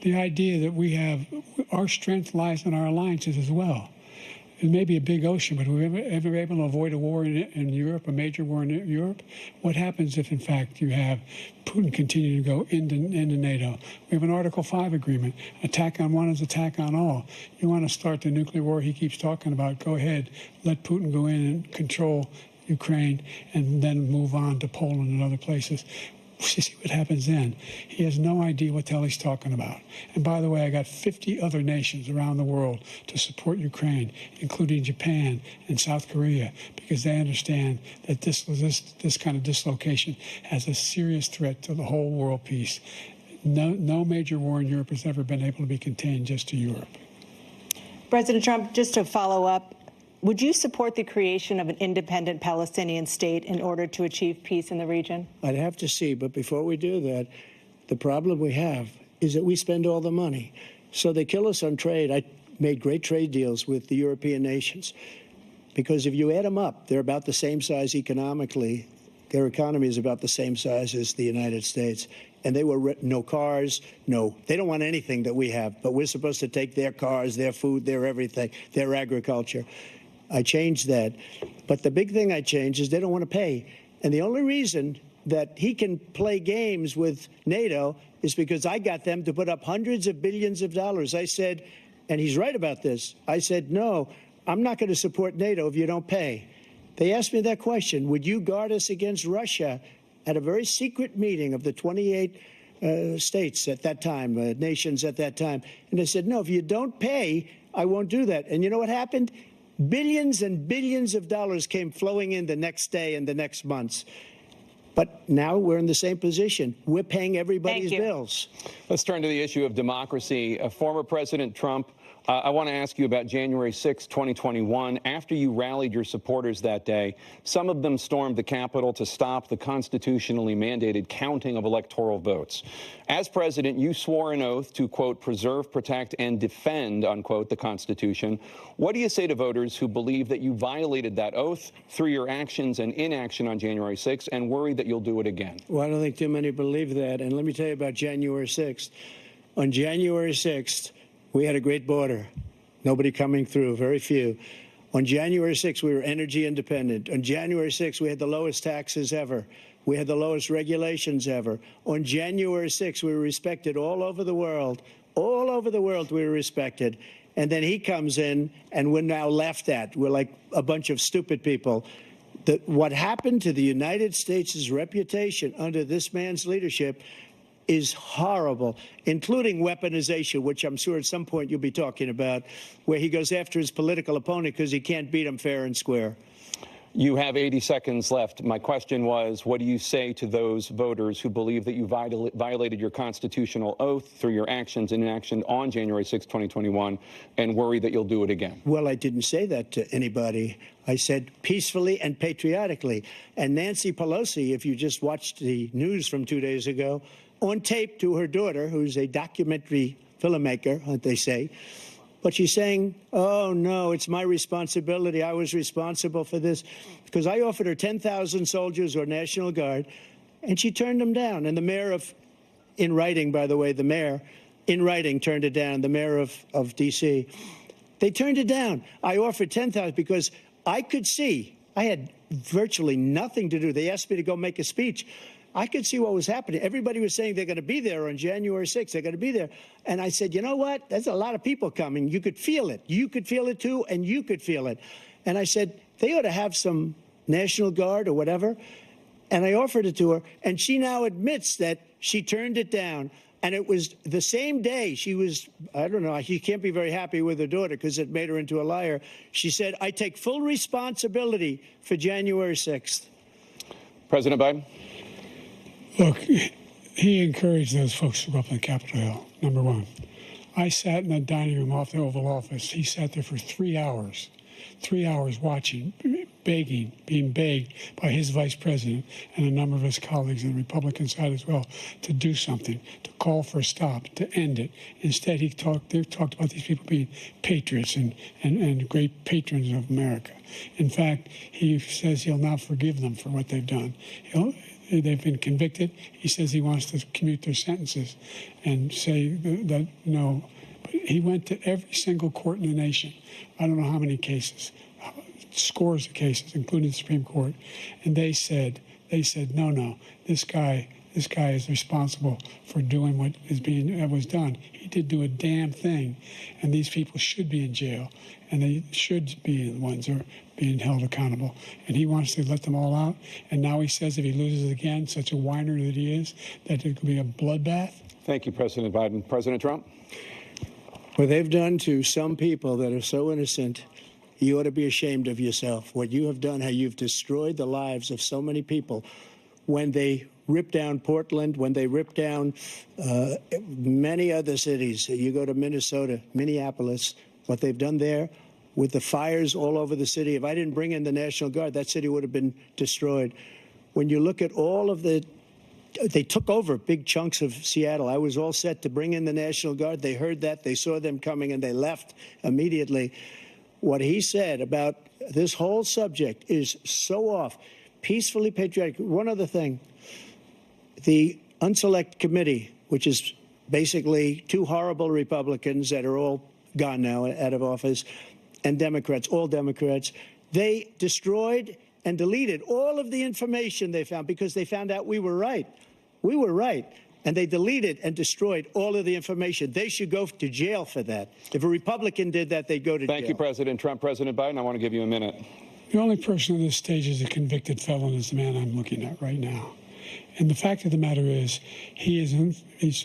The idea that we have, our strength lies in our alliances as well. It may be a big ocean, but are we ever able to avoid a war in Europe, a major war in Europe? What happens if, in fact, you have Putin continue to go into NATO? We have an Article 5 agreement. Attack on one is attack on all. You want to start the nuclear war he keeps talking about, go ahead. Let Putin go in and control Ukraine and then move on to Poland and other places. See what happens then. He has no idea what the hell he's talking about. And by the way, I got 50 other nations around the world to support Ukraine, including Japan and South Korea, because they understand that this kind of dislocation has a serious threat to the whole world peace. No major war in Europe has ever been able to be contained just to Europe. President Trump, just to follow up, would you support the creation of an independent Palestinian state in order to achieve peace in the region? I'd have to see. But before we do that, the problem we have is that we spend all the money. So they kill us on trade. I made great trade deals with the European nations because if you add them up, they're about the same size economically. Their economy is about the same size as the United States. And they were no cars, they don't want anything that we have. But we're supposed to take their cars, their food, their everything, their agriculture. I changed that. But the big thing I changed is they don't want to pay. And the only reason that he can play games with NATO is because I got them to put up hundreds of billions of dollars. I said, and he's right about this, I said, no, I'm not going to support NATO if you don't pay. They asked me that question, would you guard us against Russia, at a very secret meeting of the 28 states at that time, nations at that time. And I said, no, if you don't pay, I won't do that. And you know what happened? Billions and billions of dollars came flowing in the next day and the next months. But now we're in the same position. We're paying everybody's bills. Let's turn to the issue of democracy. Former President Trump, I want to ask you about January 6, 2021. After you rallied your supporters that day, some of them stormed the Capitol to stop the constitutionally mandated counting of electoral votes. As president, you swore an oath to, quote, preserve, protect, and defend, unquote, the Constitution. What do you say to voters who believe that you violated that oath through your actions and inaction on January 6th and worry that you'll do it again? Well, I don't think too many believe that. And let me tell you about January 6th. On January 6th, we had a great border. Nobody coming through, very few. On January 6th, we were energy independent. On January 6th, we had the lowest taxes ever. We had the lowest regulations ever. On January 6th, we were respected all over the world. All over the world, we were respected. And then he comes in, and we're now laughed at. We're like a bunch of stupid people. What happened to the United States' reputation under this man's leadership is horrible, including weaponization, which I'm sure at some point you'll be talking about, where he goes after his political opponent because he can't beat him fair and square. You have 80 seconds left. My question was, what do you say to those voters who believe that you violated your constitutional oath through your actions and inaction on January 6, 2021, and worry that you'll do it again? Well, I didn't say that to anybody. I said peacefully and patriotically. And Nancy Pelosi, if you just watched the news from 2 days ago, on tape to her daughter, who's a documentary filmmaker, they say, but she's saying, oh, no, it's my responsibility. I was responsible for this because I offered her 10,000 soldiers or National Guard, and she turned them down. And the mayor in writing, by the way, the mayor in writing turned it down, the mayor of D.C. They turned it down. I offered 10,000 because I could see, I had virtually nothing to do. They asked me to go make a speech. I could see what was happening. Everybody was saying they're going to be there on January 6th. They're going to be there. And I said, you know what? There's a lot of people coming. You could feel it. You could feel it, too, and you could feel it. And I said, they ought to have some National Guard or whatever. And I offered it to her. And she now admits that she turned it down. And it was the same day she was, I don't know, she can't be very happy with her daughter because it made her into a liar. She said, I take full responsibility for January 6th. President Biden? Look, he encouraged those folks to go up on Capitol Hill, number one. I sat in the dining room off the Oval Office. He sat there for 3 hours watching, begging, being begged by his vice president and a number of his colleagues on the Republican side as well to do something, to call for a stop, to end it. Instead, they talked about these people being patriots and great patrons of America. In fact, he says he'll now forgive them for what they've done. They've been convicted. He says he wants to commute their sentences and say that no. But he went to every single court in the nation. I don't know how many cases, scores of cases, including the Supreme Court. And they said, no, this guy is responsible for doing what was done. He did do a damn thing, and these people should be in jail, and they should be the ones who are being held accountable. And he wants to let them all out. And now he says if he loses again, such a whiner that he is, that it could be a bloodbath. Thank you, President Biden. President Trump? What they've done to some people that are so innocent, you ought to be ashamed of yourself. What you have done, how you've destroyed the lives of so many people when they ripped down Portland, when they ripped down many other cities. You go to Minnesota, Minneapolis, what they've done there with the fires all over the city. If I didn't bring in the National Guard, that city would have been destroyed. When you look at all of they took over big chunks of Seattle. I was all set to bring in the National Guard. They heard that. They saw them coming, and they left immediately. What he said about this whole subject is so off. Peacefully patriotic. One other thing. The Unselect Committee, which is basically two horrible Republicans that are all gone now, out of office, and Democrats, all Democrats, they destroyed and deleted all of the information they found because they found out we were right. We were right. And they deleted and destroyed all of the information. They should go to jail for that. If a Republican did that, they'd go to jail. Thank you, President Trump. President Biden, I want to give you a minute. The only person on this stage is a convicted felon is the man I'm looking at right now. And the fact of the matter is,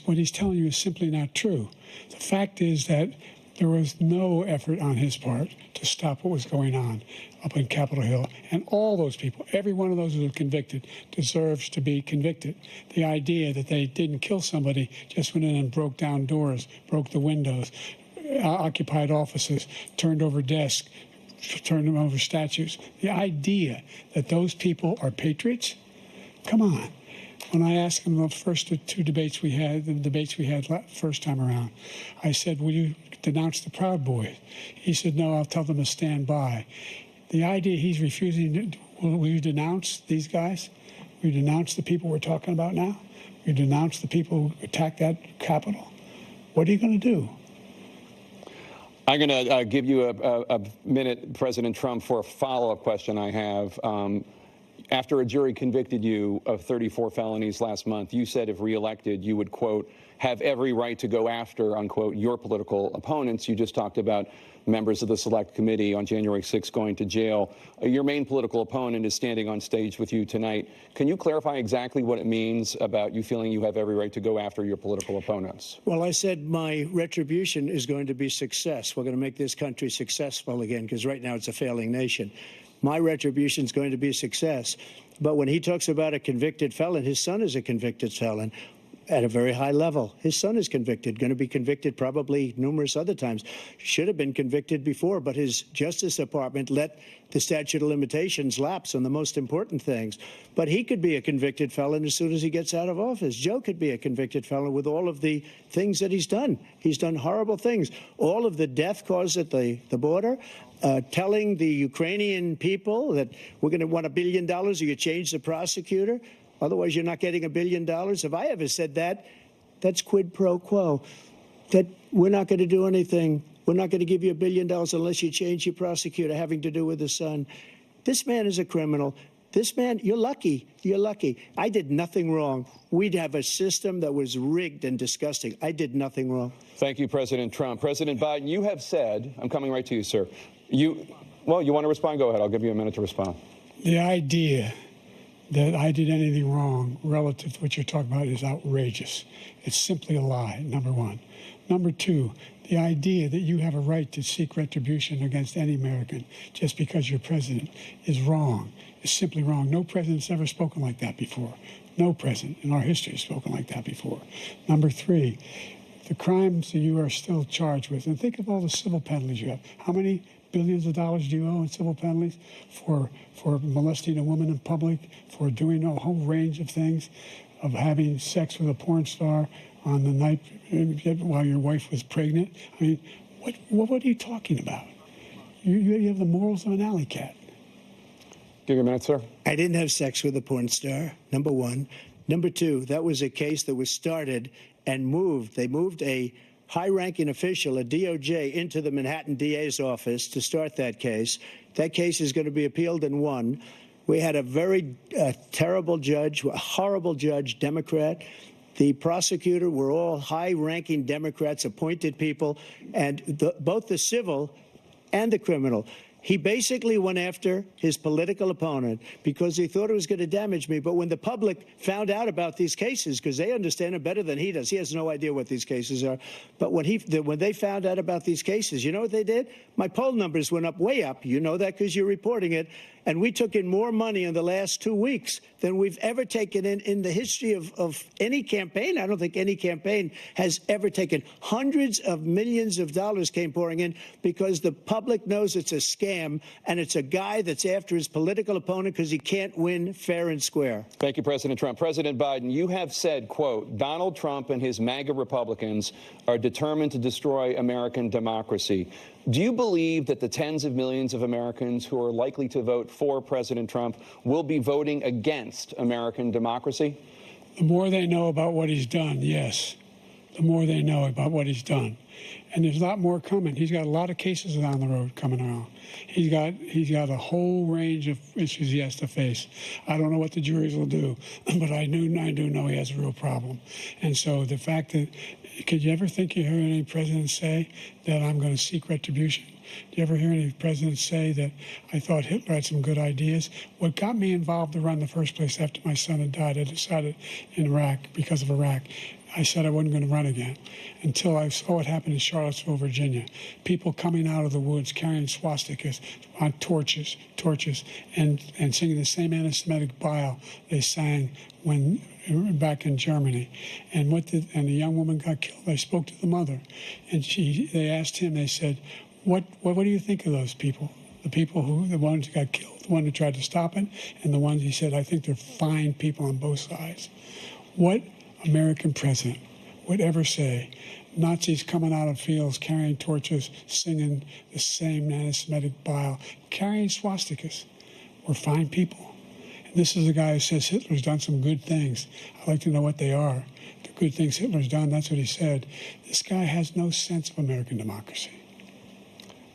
what he's telling you is simply not true. The fact is that there was no effort on his part to stop what was going on up in Capitol Hill. And all those people, every one of those who were convicted, deserves to be convicted. The idea that they didn't kill somebody, just went in and broke down doors, broke the windows, occupied offices, turned over desks, turned them over statues. The idea that those people are patriots? Come on. When I asked him the first two debates we had, first time around, I said, will you denounce the Proud Boys? He said, no, I'll tell them to stand by. The idea he's refusing, will you denounce these guys? Will you denounce the people we're talking about now? Will you denounce the people who attacked that Capitol? What are you going to do? I'm going to give you a minute, President Trump, for a follow-up question I have. After a jury convicted you of 34 felonies last month, you said if reelected, you would, quote, have every right to go after, unquote, your political opponents. You just talked about members of the Select Committee on January 6th going to jail. Your main political opponent is standing on stage with you tonight. Can you clarify exactly what it means about you feeling you have every right to go after your political opponents? Well, I said my retribution is going to be success. We're going to make this country successful again, because right now it's a failing nation. my retribution is going to be a success. But when he talks about a convicted felon, his son is a convicted felon at a very high level. His son is convicted, going to be convicted probably numerous other times. Should have been convicted before, but his Justice Department let the statute of limitations lapse on the most important things. But he could be a convicted felon as soon as he gets out of office. Joe could be a convicted felon with all of the things that he's done. He's done horrible things. All of the death caused at the border, telling the Ukrainian people that we're going to want $1 billion or you change the prosecutor. Otherwise, you're not getting $1 billion. If I ever said that, that's quid pro quo. That we're not going to do anything. We're not going to give you $1 billion unless you change your prosecutor having to do with the son. This man is a criminal. This man, you're lucky. You're lucky. I did nothing wrong. We'd have a system that was rigged and disgusting. I did nothing wrong. Thank you, President Trump. President Biden, you have said, I'm coming right to you, sir. Well, you want to respond? Go ahead. I'll give you a minute to respond. The idea that I did anything wrong relative to what you're talking about is outrageous. It's simply a lie, number one. Number two, the idea that you have a right to seek retribution against any American just because you're president is wrong. It's simply wrong. No president's ever spoken like that before. No president in our history has spoken like that before. Number three, the crimes that you are still charged with, and think of all the civil penalties you have. How many billions of dollars do you owe in civil penalties for molesting a woman in public, for doing a whole range of things, of having sex with a porn star on the night while your wife was pregnant? I mean, what are you talking about? You have the morals of an alley cat. Give you a minute, sir. I didn't have sex with a porn star, number one. Number two, that was a case that was started and moved. They moved a high-ranking official, a DOJ, into the Manhattan DA's office to start that case. That case is going to be appealed and won. We had a very terrible judge, a horrible judge, Democrat. The prosecutor were all high-ranking Democrats, appointed people, and both the civil and the criminal. He basically went after his political opponent because he thought it was going to damage me. But when the public found out about these cases, because they understand it better than he does, he has no idea what these cases are. But when they found out about these cases, you know what they did? My poll numbers went up, way up. You know that because you're reporting it. And we took in more money in the last 2 weeks than we've ever taken in the history of any campaign. I don't think any campaign has ever taken. Hundreds of millions of dollars came pouring in because the public knows it's a scam and it's a guy that's after his political opponent because he can't win fair and square. Thank you, President Trump. President Biden, you have said, quote, Donald Trump and his MAGA Republicans are determined to destroy American democracy. Do you believe that the tens of millions of Americans who are likely to vote for President Trump will be voting against American democracy? The more they know about what he's done, yes. The more they know about what he's done. And there's a lot more coming. He's got a lot of cases down the road coming around. He's got a whole range of issues he has to face. I don't know what the juries will do, but I do know he has a real problem. And so the fact that, could you ever think you heard any president say that I'm going to seek retribution? Do you ever hear any president say that I thought Hitler had some good ideas? What got me involved to run in the first place after my son had died, I decided in Iraq, because of Iraq, I said I wasn't going to run again until I saw what happened in Charlottesville, Virginia. People coming out of the woods carrying swastikas on torches, and singing the same anti-Semitic bile they sang when back in Germany. And the young woman got killed. I spoke to the mother, and they asked him. They said, "What do you think of those people? The ones who got killed, the one who tried to stop it, and the ones," he said, "I think they're fine people on both sides." What American president would ever say Nazis coming out of fields carrying torches, singing the same anti-Semitic bile, carrying swastikas were fine people? And this is a guy who says Hitler's done some good things. I'd like to know what they are. The good things Hitler's done, that's what he said. This guy has no sense of American democracy.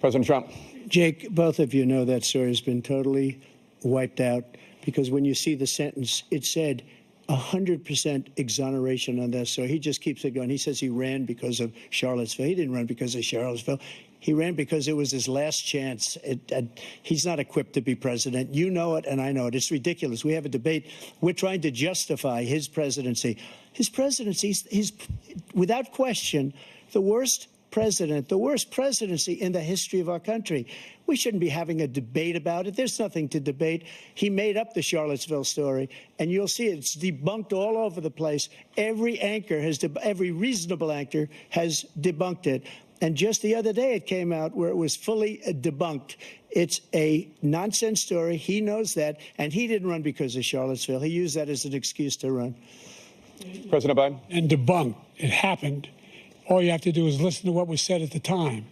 President Trump. Jake, both of you know that story has been totally wiped out because when you see the sentence, it said 100% exoneration on this. So he just keeps it going. He says he ran because of Charlottesville. He didn't run because of Charlottesville. He ran because it was his last chance. He's not equipped to be president. You know it, and I know it. It's ridiculous. We have a debate. We're trying to justify his presidency. His presidency, he's without question the worst president, the worst presidency in the history of our country. We shouldn't be having a debate about it. There's nothing to debate. He made up the Charlottesville story, and you'll see it's debunked all over the place. Every reasonable anchor has debunked it. And just the other day, it came out where it was fully debunked. It's a nonsense story. He knows that, and he didn't run because of Charlottesville. He used that as an excuse to run. President Biden? And debunked. It happened. All you have to do is listen to what was said at the time.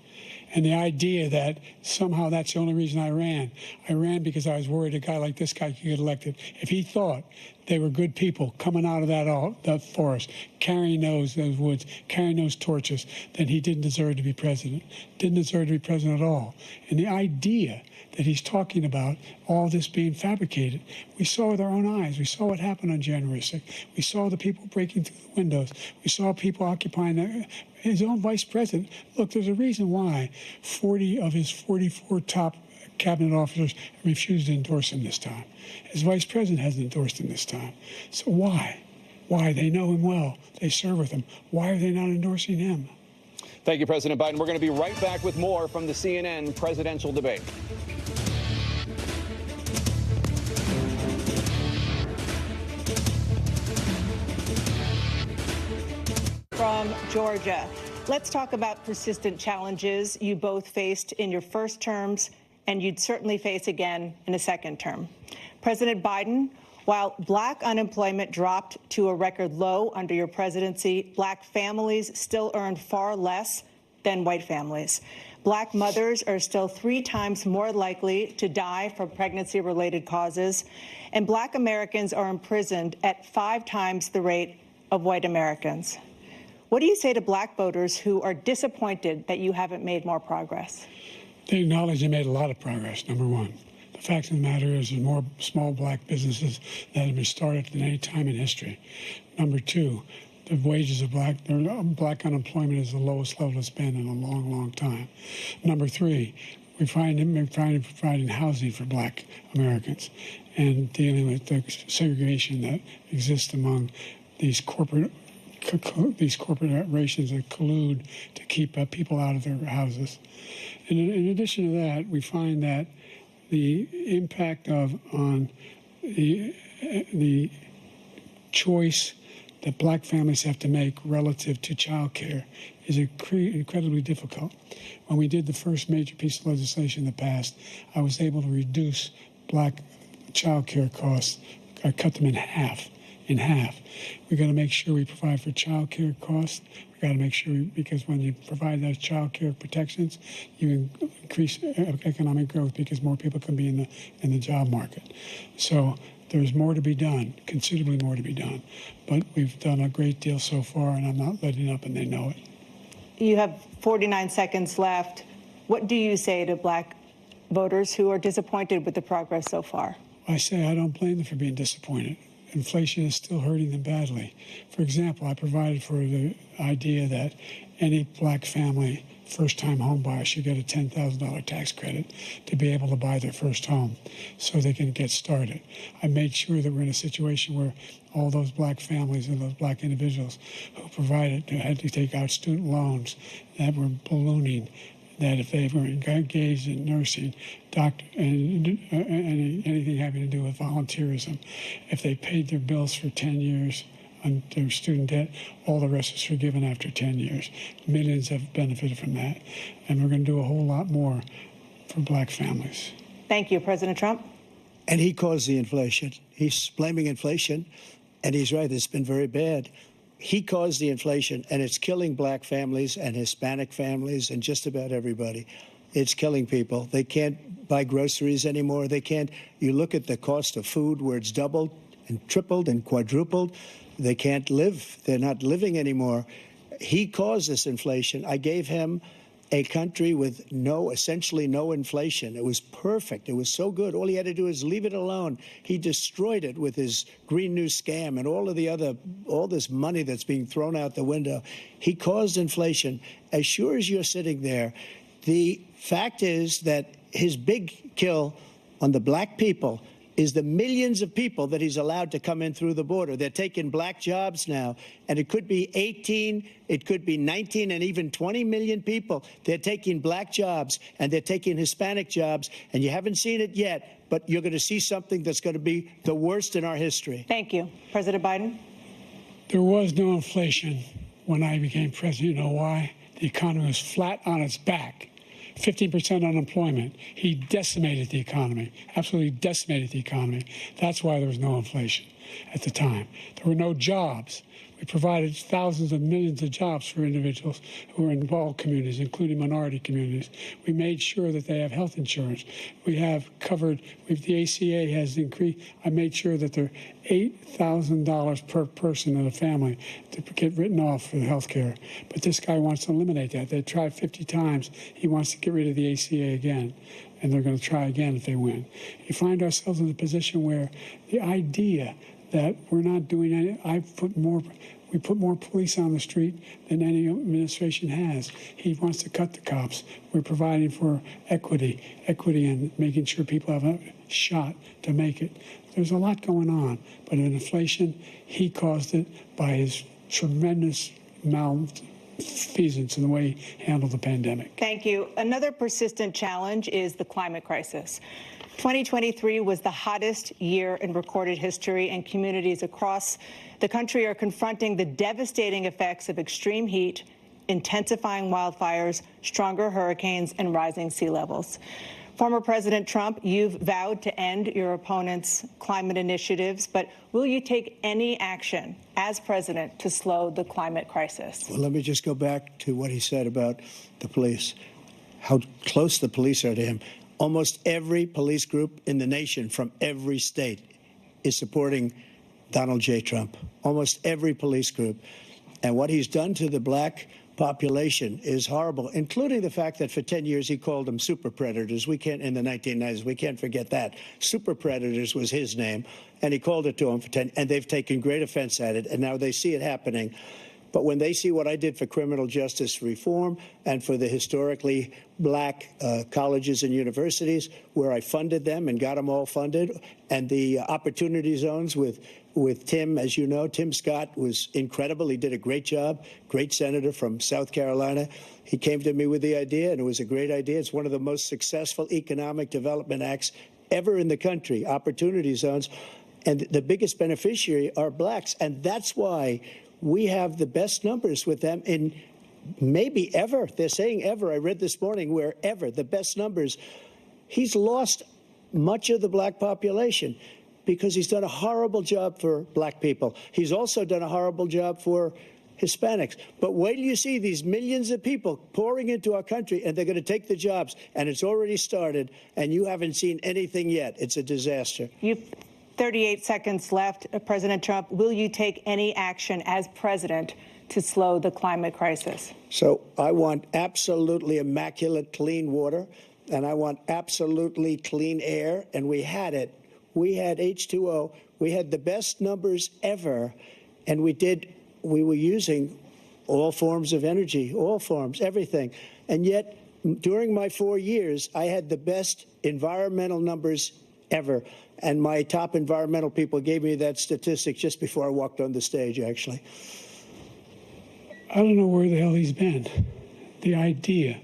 And the idea that somehow that's the only reason I ran because I was worried a guy like this guy could get elected. If he thought they were good people coming out of that forest, carrying those woods, carrying those torches, then he didn't deserve to be president. Didn't deserve to be president at all. And the idea that he's talking about all this being fabricated, we saw with our own eyes. We saw what happened on January 6th. We saw the people breaking through the windows. We saw people occupying his own vice president. Look, there's a reason why 40 of his 44 top cabinet officers refused to endorse him this time. His vice president hasn't endorsed him this time. So why? Why? They know him well. They serve with him. Why are they not endorsing him? Thank you, President Biden. We're going to be right back with more from the CNN presidential debate. From Georgia. Let's talk about persistent challenges you both faced in your first terms and you'd certainly face again in a second term. President Biden, while black unemployment dropped to a record low under your presidency, black families still earned far less than white families. Black mothers are still 3 times more likely to die from pregnancy-related causes, and black Americans are imprisoned at 5 times the rate of white Americans. What do you say to black voters who are disappointed that you haven't made more progress? They acknowledge they made a lot of progress, number one. The fact of the matter is there's more small black businesses that have been started than any time in history. Number two, the wages of black unemployment is the lowest level it's been in a long, long time. Number three, we're providing housing for black Americans and dealing with the segregation that exists among these corporations that collude to keep people out of their houses. And in addition to that, we find that the impact on the choice that black families have to make relative to child care is incredibly difficult. When we did the first major piece of legislation in the past, I was able to reduce black child care costs. I cut them in half. We've got to make sure we provide for child care costs. We've got to make sure, because when you provide those child care protections, you increase economic growth because more people can be in the job market. So there's more to be done, considerably more to be done. But we've done a great deal so far, and I'm not letting up, and they know it. You have 49 seconds left. What do you say to black voters who are disappointed with the progress so far? I say I don't blame them for being disappointed. Inflation is still hurting them badly. For example, I provided for the idea that any black family, first-time home buyer, should get a $10,000 tax credit to be able to buy their first home so they can get started. I made sure that we're in a situation where all those black families and those black individuals who had to take out student loans that were ballooning, that if they were engaged in nursing, doctor, and anything having to do with volunteerism, if they paid their bills for 10 years on their student debt, all the rest is forgiven after 10 years. Millions have benefited from that. And we're going to do a whole lot more for black families. Thank you, President Trump. And he caused the inflation. He's blaming inflation, and he's right, it's been very bad. He caused the inflation, and it's killing black families and Hispanic families and just about everybody. It's killing people. They can't buy groceries anymore. They can't. You look at the cost of food where it's doubled and tripled and quadrupled. They can't live. They're not living anymore. He caused this inflation. I gave him a country with essentially no inflation. It was perfect. It was so good. All he had to do is leave it alone. He destroyed it with his Green New scam and all this money that's being thrown out the window. He caused inflation. As sure as you're sitting there, the fact is that his big kill on the black people is the millions of people that he's allowed to come in through the border. They're taking black jobs now, and it could be 18, it could be 19, and even 20 million people. They're taking black jobs, and they're taking Hispanic jobs, and you haven't seen it yet, but you're going to see something that's going to be the worst in our history. Thank you. President Biden? There was no inflation when I became president. You know why? The economy was flat on its back. 15% unemployment. He decimated the economy, absolutely decimated the economy. That's why there was no inflation at the time. There were no jobs. We provided thousands of millions of jobs for individuals who are in all communities, including minority communities. We made sure that they have health insurance. We have covered, the ACA has increased. I made sure that they're $8,000 per person in a family to get written off for health care. But this guy wants to eliminate that. They tried 50 times. He wants to get rid of the ACA again, and they're going to try again if they win. You find ourselves in a position where the idea that we're not doing any, we put more police on the street than any administration has. He wants to cut the cops. We're providing for equity and making sure people have a shot to make it. There's a lot going on, but in inflation, he caused it by his tremendous malfeasance in the way he handled the pandemic. Thank you. Another persistent challenge is the climate crisis. 2023 was the hottest year in recorded history, and communities across the country are confronting the devastating effects of extreme heat, intensifying wildfires, stronger hurricanes, and rising sea levels. Former President Trump, you've vowed to end your opponent's climate initiatives, but will you take any action as president to slow the climate crisis? Well, let me just go back to what he said about the police, how close the police are to him. Almost every police group in the nation from every state is supporting Donald J. Trump. Almost every police group. And what he's done to the black population is horrible, including the fact that for 10 years he called them super predators. We can't, in the 1990s, we can't forget that. Super predators was his name, and he called it to them for 10, and they've taken great offense at it, and now they see it happening. But when they see what I did for criminal justice reform and for the historically black colleges and universities, where I funded them and got them all funded, and the opportunity zones with Tim, as you know, Tim Scott was incredible. He did a great job, great senator from South Carolina. He came to me with the idea, and it was a great idea. It's one of the most successful economic development acts ever in the country, opportunity zones. And the biggest beneficiary are blacks. And that's why we have the best numbers with them in maybe ever. They're saying ever. I read this morning where ever, the best numbers. He's lost much of the black population because he's done a horrible job for black people. He's also done a horrible job for Hispanics. But wait till you see these millions of people pouring into our country, and they're going to take the jobs. And it's already started, and you haven't seen anything yet. It's a disaster. 38 seconds left. President Trump, will you take any action as president to slow the climate crisis? So I want absolutely immaculate clean water, and I want absolutely clean air, and we had it. We had H2O. We had the best numbers ever, and we were using all forms of energy, all forms, everything. And yet, during my 4 years, I had the best environmental numbers ever. And my top environmental people gave me that statistic just before I walked on the stage, actually. I don't know where the hell he's been. The idea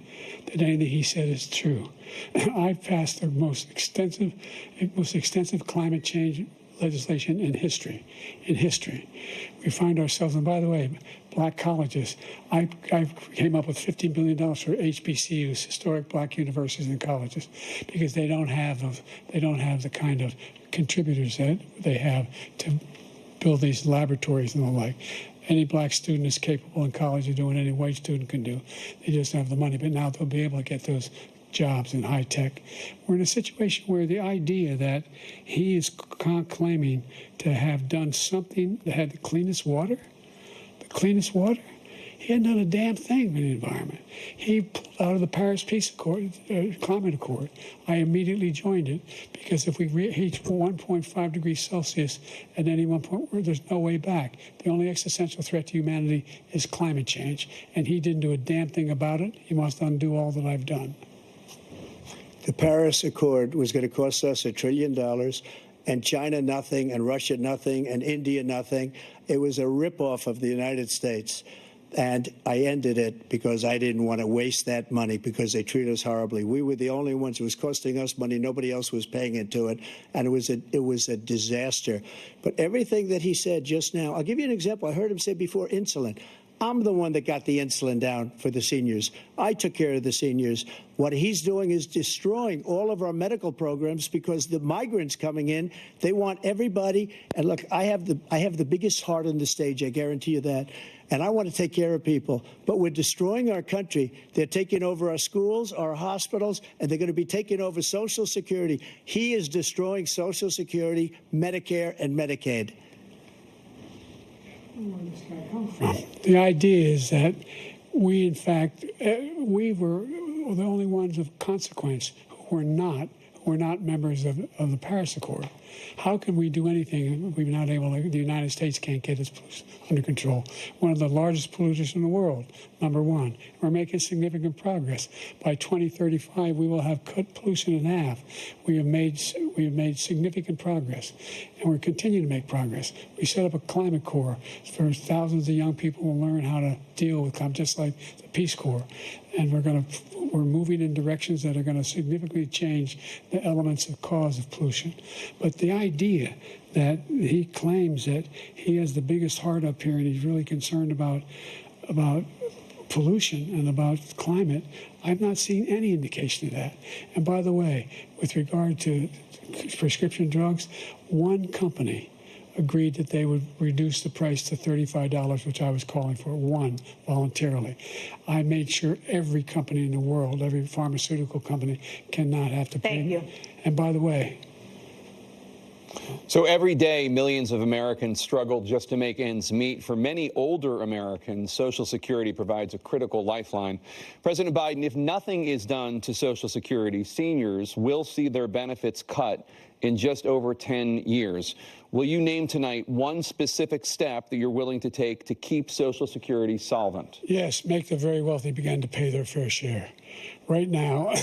that anything he said is true. I've passed the most extensive climate change legislation in history. We find ourselves, and by the way, black colleges, I came up with $15 billion for HBCUs, historic black universities and colleges, because they don't have the kind of contributors that they have to build these laboratories and the like. Any black student is capable in college of doing any white student can do. They just don't have the money, but now they'll be able to get those jobs in high tech. We're in a situation where the idea that he is claiming to have done something that had the cleanest water, he hadn't done a damn thing for the environment. He pulled out of the Paris Peace Accord, Climate Accord. I immediately joined it because if we reach 1.5 degrees Celsius at any one point, there's no way back. The only existential threat to humanity is climate change, and he didn't do a damn thing about it. He must undo all that I've done. The Paris Accord was going to cost us $1 trillion, and China nothing, and Russia nothing, and India nothing. It was a ripoff of the United States. And I ended it because I didn't want to waste that money because they treat us horribly. We were the only ones. It was costing us money. Nobody else was paying into it. And it was a disaster. But everything that he said just now, I'll give you an example. I heard him say before insulin. I'm the one that got the insulin down for the seniors. I took care of the seniors. What he's doing is destroying all of our medical programs because the migrants coming in, they want everybody. And look, I have the biggest heart on the stage. I guarantee you that. And I want to take care of people. But we're destroying our country. They're taking over our schools, our hospitals, and they're going to be taking over Social Security. He is destroying Social Security, Medicare, and Medicaid. Where this guy comes from. The idea is that we, in fact, we were the only ones of consequence who were not members of the Paris Accord. How can we do anything if we're not able to? The United States can't get its pollution under control. One of the largest polluters in the world, number one. We're making significant progress. By 2035, we will have cut pollution in half. We have made significant progress, and we're continuing to make progress. We set up a climate corps for thousands of young people who learn how to deal with climate, just like the Peace Corps. And we're moving in directions that are going to significantly change the elements of cause of pollution. But the idea that he claims that he has the biggest heart up here and he's really concerned about pollution and about climate, I've not seen any indication of that. And by the way, with regard to prescription drugs, one company agreed that they would reduce the price to $35, which I was calling for, one, voluntarily. I made sure every company in the world, every pharmaceutical company, cannot have to pay. Thank you. And by the way, so every day, millions of Americans struggle just to make ends meet. For many older Americans, Social Security provides a critical lifeline. President Biden, if nothing is done to Social Security, seniors will see their benefits cut in just over 10 years. Will you name tonight one specific step that you're willing to take to keep Social Security solvent? yes, make the very wealthy begin to pay their fair share. Right now,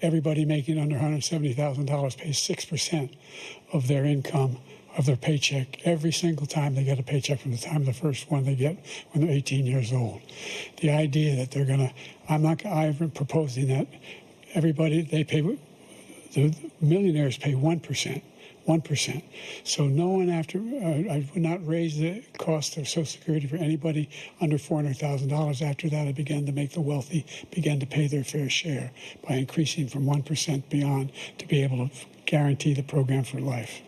everybody making under $170,000 pays 6% of their income, of their paycheck, every single time they get a paycheck from the time of the first one they get when they're 18 years old. The idea that they're going to, I'm proposing that everybody, the millionaires pay 1%. 1%. So no one I would not raise the cost of Social Security for anybody under $400,000. After that, I began to make the wealthy begin to pay their fair share by increasing from 1% beyond to be able to guarantee the program for life.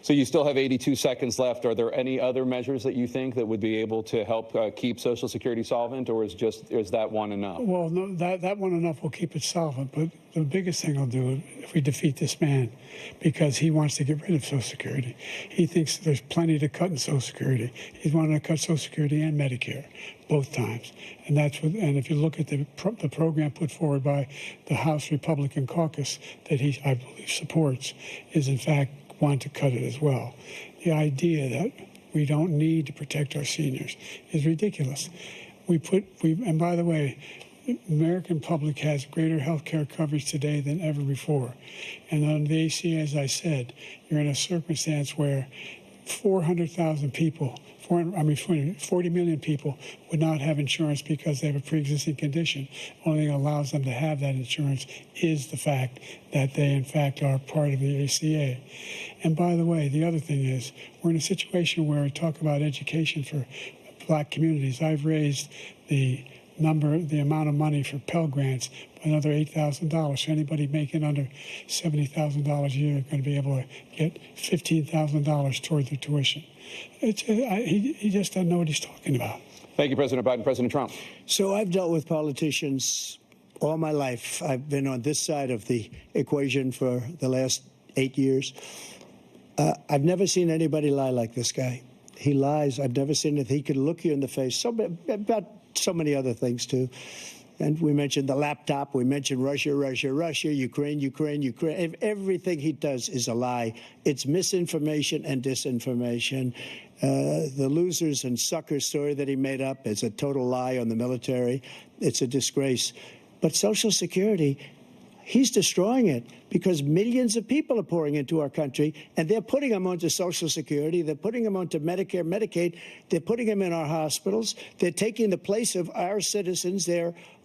So you still have 82 seconds left. Are there any other measures that you think that would be able to help keep Social Security solvent, or is that one enough? Well, no, that one enough will keep it solvent. But the biggest thing I'll do if we defeat this man, because he wants to get rid of Social Security. He thinks there's plenty to cut in Social Security. He's wanting to cut Social Security and Medicare both times. And and if you look at the program put forward by the House Republican caucus that I believe supports, is in fact want to cut it as well. The idea that we don't need to protect our seniors is ridiculous. And by the way, the American public has greater health care coverage today than ever before. And on the ACA, as I said, you're in a circumstance where 400,000 people, 40 million people would not have insurance because they have a pre-existing condition. Only thing that allows them to have that insurance is the fact that they, in fact, are part of the ACA. And by the way, the other thing is we're in a situation where I talk about education for black communities. I've raised the amount of money for Pell Grants by another $8,000. So anybody making under $70,000 a year is going to be able to get $15,000 toward their tuition. He just doesn't know what he's talking about. Thank you, President Biden. President Trump. So I've dealt with politicians all my life. I've been on this side of the equation for the last 8 years. I've never seen anybody lie like this guy. He lies. I've never seen it. He could look you in the face. About so many other things, too. And we mentioned the laptop. We mentioned Russia, Ukraine. Everything he does is a lie. It's misinformation and disinformation. The losers and suckers story that he made up is a total lie on the military. It's a disgrace. But Social Security, He's destroying it because millions of people are pouring into our country, and they're putting them onto Social Security. They're putting them onto Medicare, Medicaid. They're putting them in our hospitals. They're taking the place of our citizens.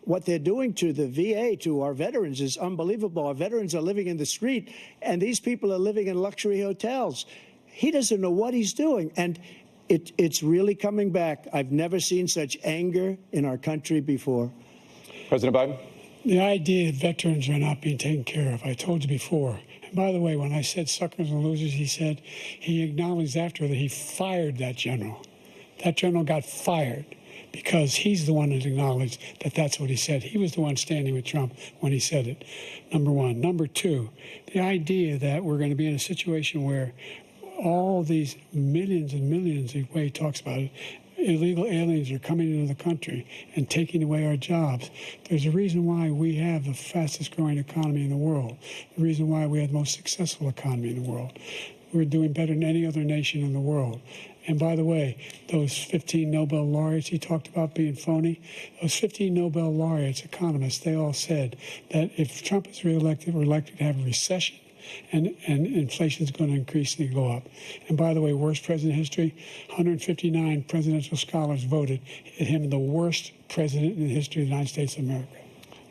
What they're doing to the VA, to our veterans, is unbelievable. Our veterans are living in the street, and these people are living in luxury hotels. He doesn't know what he's doing, and it's really coming back. I've never seen such anger in our country before. President Biden? The idea that veterans are not being taken care of, I told you before. And by the way, when I said suckers and losers, he acknowledged after that he fired that general. That general got fired because he's the one that acknowledged that that's what he said. He was the one standing with Trump when he said it, number one. Number two, the idea that we're going to be in a situation where all these millions and millions, the way he talks about it, illegal aliens are coming into the country and taking away our jobs. There's a reason why we have the fastest growing economy in the world, the reason why we have the most successful economy in the world. We're doing better than any other nation in the world. And by the way, those 15 Nobel laureates he talked about being phony, those 15 Nobel laureates, economists, they all said that if Trump is reelected, we're likely to have a recession. And inflation is going to increasingly go up. And by the way, worst president in history, 159 presidential scholars voted him the worst president in the history of the United States of America.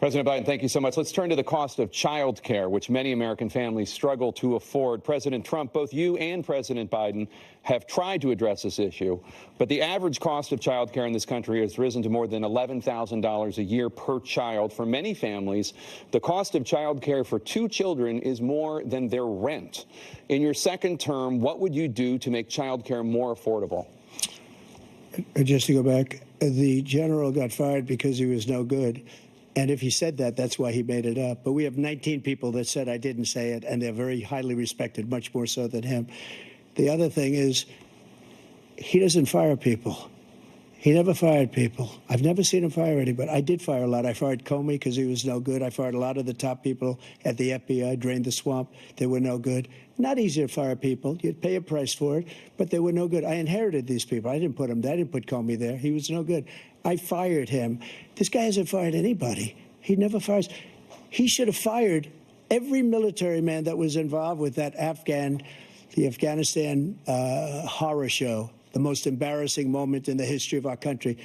President Biden, thank you so much. Let's turn to the cost of child care, which many American families struggle to afford. President Trump, both you and President Biden have tried to address this issue, but the average cost of child care in this country has risen to more than $11,000 a year per child. For many families, the cost of child care for 2 children is more than their rent. In your second term, what would you do to make child care more affordable? Just to go back, the general got fired because he was no good. And if he said that, that's why he made it up. But we have 19 people that said I didn't say it, and they're very highly respected, much more so than him. The other thing is, he doesn't fire people. He never fired people. I've never seen him fire anybody. I did fire a lot. I fired Comey because he was no good. I fired a lot of the top people at the FBI, drained the swamp. They were no good. Not easy to fire people. You'd pay a price for it, but they were no good. I inherited these people. I didn't put them there. I didn't put Comey there. He was no good. I fired him. This guy hasn't fired anybody. He never fires. He should have fired every military man that was involved with the Afghanistan horror show, the most embarrassing moment in the history of our country.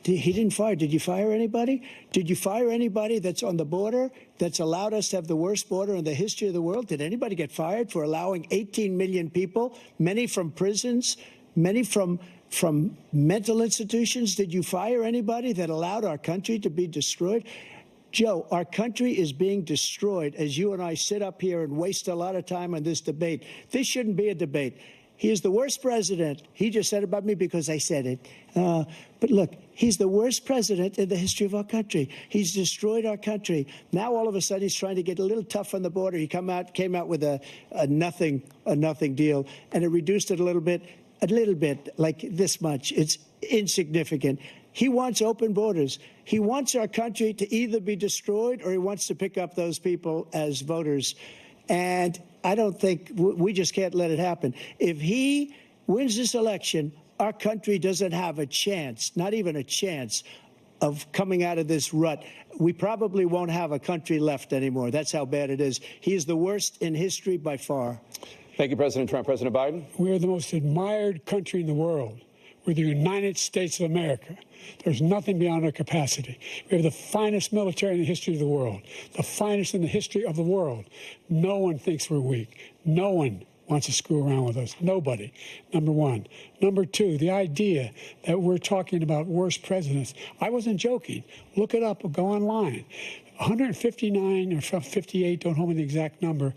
He didn't fire. Did you fire anybody? Did you fire anybody that's on the border that's allowed us to have the worst border in the history of the world? Did anybody get fired for allowing 18 million people, many from prisons, many from mental institutions? Did you fire anybody that allowed our country to be destroyed? Joe, our country is being destroyed as you and I sit up here and waste a lot of time on this debate. This shouldn't be a debate. He is the worst president. He just said about me because I said it. But look, he's the worst president in the history of our country. He's destroyed our country. Now, all of a sudden, he's trying to get a little tough on the border. He came out with a nothing deal, and it reduced it a little bit, like this much. It's insignificant. He wants open borders. He wants our country to either be destroyed or he wants to pick up those people as voters. And I don't think we just can't let it happen. If he wins this election, our country doesn't have a chance, not even a chance, of coming out of this rut. We probably won't have a country left anymore. That's how bad it is. He is the worst in history by far. Thank you, President Trump. President Biden? We are the most admired country in the world. We're the United States of America. There's nothing beyond our capacity. We have the finest military in the history of the world, the finest in the history of the world. No one thinks we're weak. No one wants to screw around with us. Nobody, number one. Number two, the idea that we're talking about worst presidents. I wasn't joking. Look it up or go online. 159 or 58, don't hold me the exact number,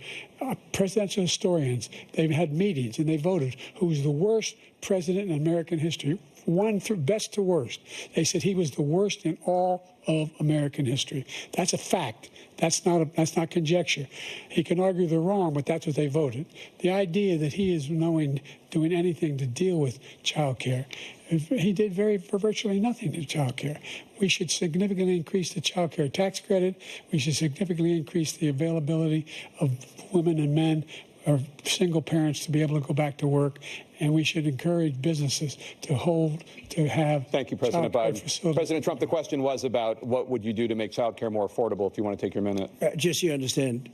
presidential historians, they've had meetings and they voted who's the worst president in American history, one through best to worst. They said he was the worst in all of American history. That's a fact. That's not conjecture. He can argue they're wrong, but that's what they voted. The idea that he is doing anything to deal with child care, he did virtually nothing to child care. We should significantly increase the child care tax credit. We should significantly increase the availability of women and men or single parents to be able to go back to work, and we should encourage businesses to have. Thank you, President childcare Biden. facilities. President Trump, the question was about what would you do to make child care more affordable, if you want to take your minute. Just so you understand,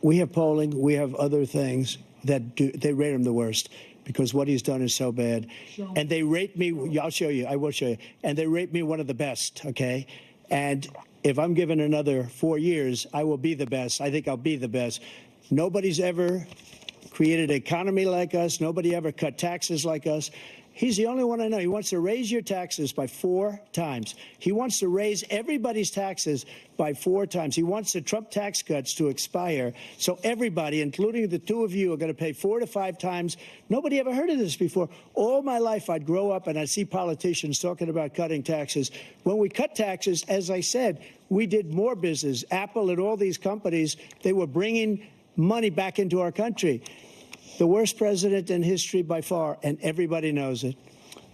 we have polling, we have other things that they rate him the worst because what he's done is so bad. And they rate me, I'll show you, I will show you, and they rate me one of the best, okay? And if I'm given another 4 years, I will be the best. I think I'll be the best. Nobody's ever created an economy like us. Nobody ever cut taxes like us. He's the only one I know. He wants to raise your taxes by 4 times. He wants to raise everybody's taxes by 4 times. He wants the Trump tax cuts to expire. So everybody, including the two of you, are going to pay 4 to 5 times. Nobody ever heard of this before. All my life, I'd grow up and I'd see politicians talking about cutting taxes. When we cut taxes, as I said, we did more business. Apple and all these companies, they were bringing money back into our country. The worst president in history by far, and everybody knows it.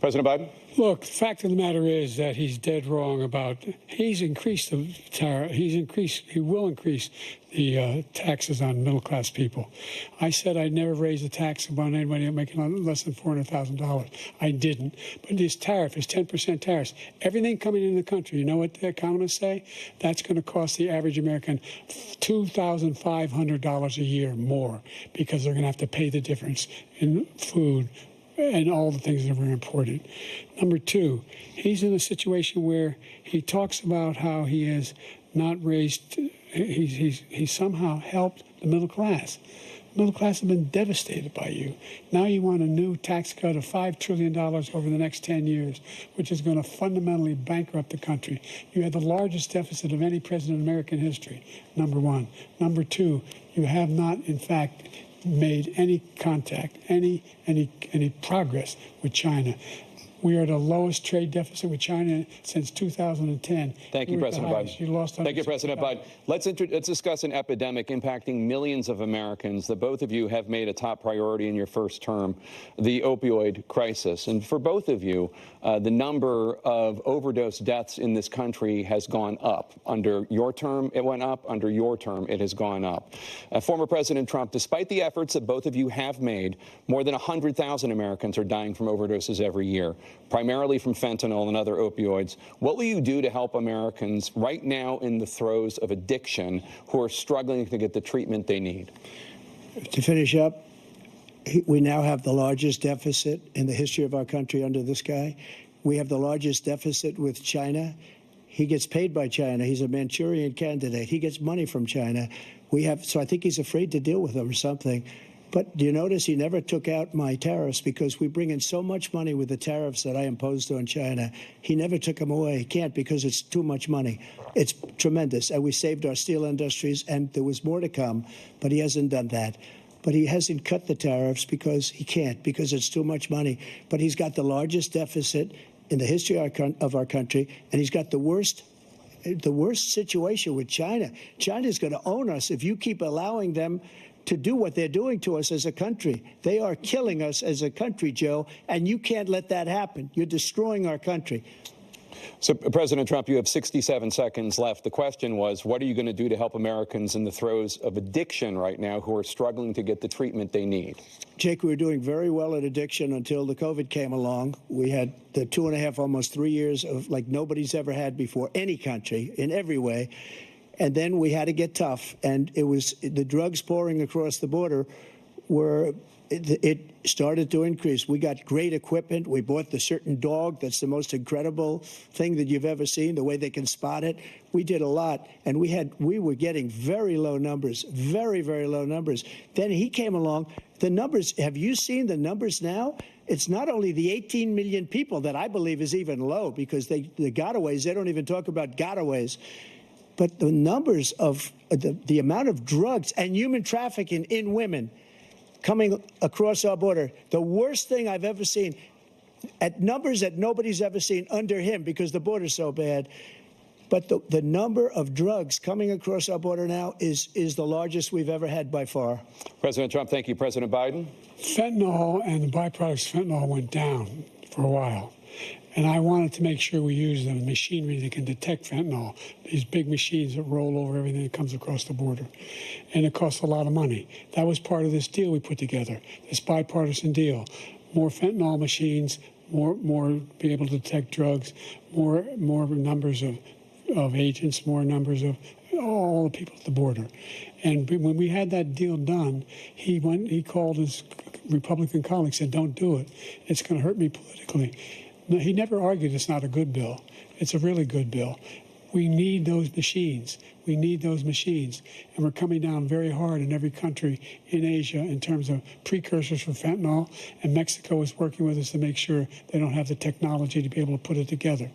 President Biden? Look, the fact of the matter is that he's dead wrong about, he's increased the tariff, he will increase the taxes on middle-class people. I said I'd never raise a tax on anybody making less than $400,000. I didn't. But this tariff is 10% tariffs. Everything coming into the country, you know what the economists say? That's going to cost the average American $2,500 a year more because they're going to have to pay the difference in food and all the things that are very important. Number two, he's in a situation where he talks about how he has not raised, he's somehow helped the middle class. The middle class have been devastated by you. Now you want a new tax cut of $5 trillion over the next 10 years, which is going to fundamentally bankrupt the country. You had the largest deficit of any president in American history, number one. Number two, you have not, in fact, made any contact, any progress with China. We are at the lowest trade deficit with China since 2010. Thank you, President Biden. You lost. Thank you, President Biden. Let's discuss an epidemic impacting millions of Americans that both of you have made a top priority in your first term, the opioid crisis. And for both of you, the number of overdose deaths in this country has gone up. Under your term, it went up. Under your term, it has gone up. Former President Trump, despite the efforts that both of you have made, more than 100,000 Americans are dying from overdoses every year, primarily from fentanyl and other opioids. What will you do to help Americans right now in the throes of addiction who are struggling to get the treatment they need? To finish up, we now have the largest deficit in the history of our country under this guy. We have the largest deficit with China. He gets paid by China. He's a Manchurian candidate. He gets money from China. So I think he's afraid to deal with them or something. But do you notice he never took out my tariffs because we bring in so much money with the tariffs that I imposed on China. He never took them away. He can't because it's too much money. It's tremendous. And we saved our steel industries, and there was more to come, but he hasn't done that. But he hasn't cut the tariffs because he can't, because it's too much money. But he's got the largest deficit in the history of our country, and he's got the worst situation with China. China's going to own us if you keep allowing them to do what they're doing to us as a country. They are killing us as a country, Joe, and you can't let that happen. You're destroying our country. So, President Trump, you have 67 seconds left. The question was, what are you going to do to help Americans in the throes of addiction right now who are struggling to get the treatment they need? Jake, we were doing very well at addiction until the COVID came along. We had the 2.5, almost 3 years of like nobody's ever had before, any country, in every way. And then we had to get tough, and it was the drugs pouring across the border it started to increase. We got great equipment. We bought the certain dog that's the most incredible thing that you've ever seen, the way they can spot it. We did a lot, and we were getting very low numbers, very, very low numbers. Then he came along. The numbers, have you seen the numbers now? It's not only the 18 million people that I believe is even low because the gotaways, they don't even talk about gotaways. But the numbers of the amount of drugs and human trafficking in women coming across our border, the worst thing I've ever seen, at numbers that nobody's ever seen under him because the border's so bad. But the number of drugs coming across our border now is the largest we've ever had by far. President Trump, thank you. President Biden? Fentanyl and the byproducts of fentanyl went down for a while. And I wanted to make sure we use the machinery that can detect fentanyl, these big machines that roll over everything that comes across the border. And it costs a lot of money. That was part of this deal we put together, this bipartisan deal. More fentanyl machines, more be able to detect drugs, more numbers of agents, more numbers of all the people at the border. And when we had that deal done, he called his Republican colleagues, said, "Don't do it. It's going to hurt me politically." No, he never argued it's not a good bill. It's a really good bill. We need those machines. We need those machines. And we're coming down very hard in every country in Asia in terms of precursors for fentanyl. And Mexico is working with us to make sure they don't have the technology to be able to put it together.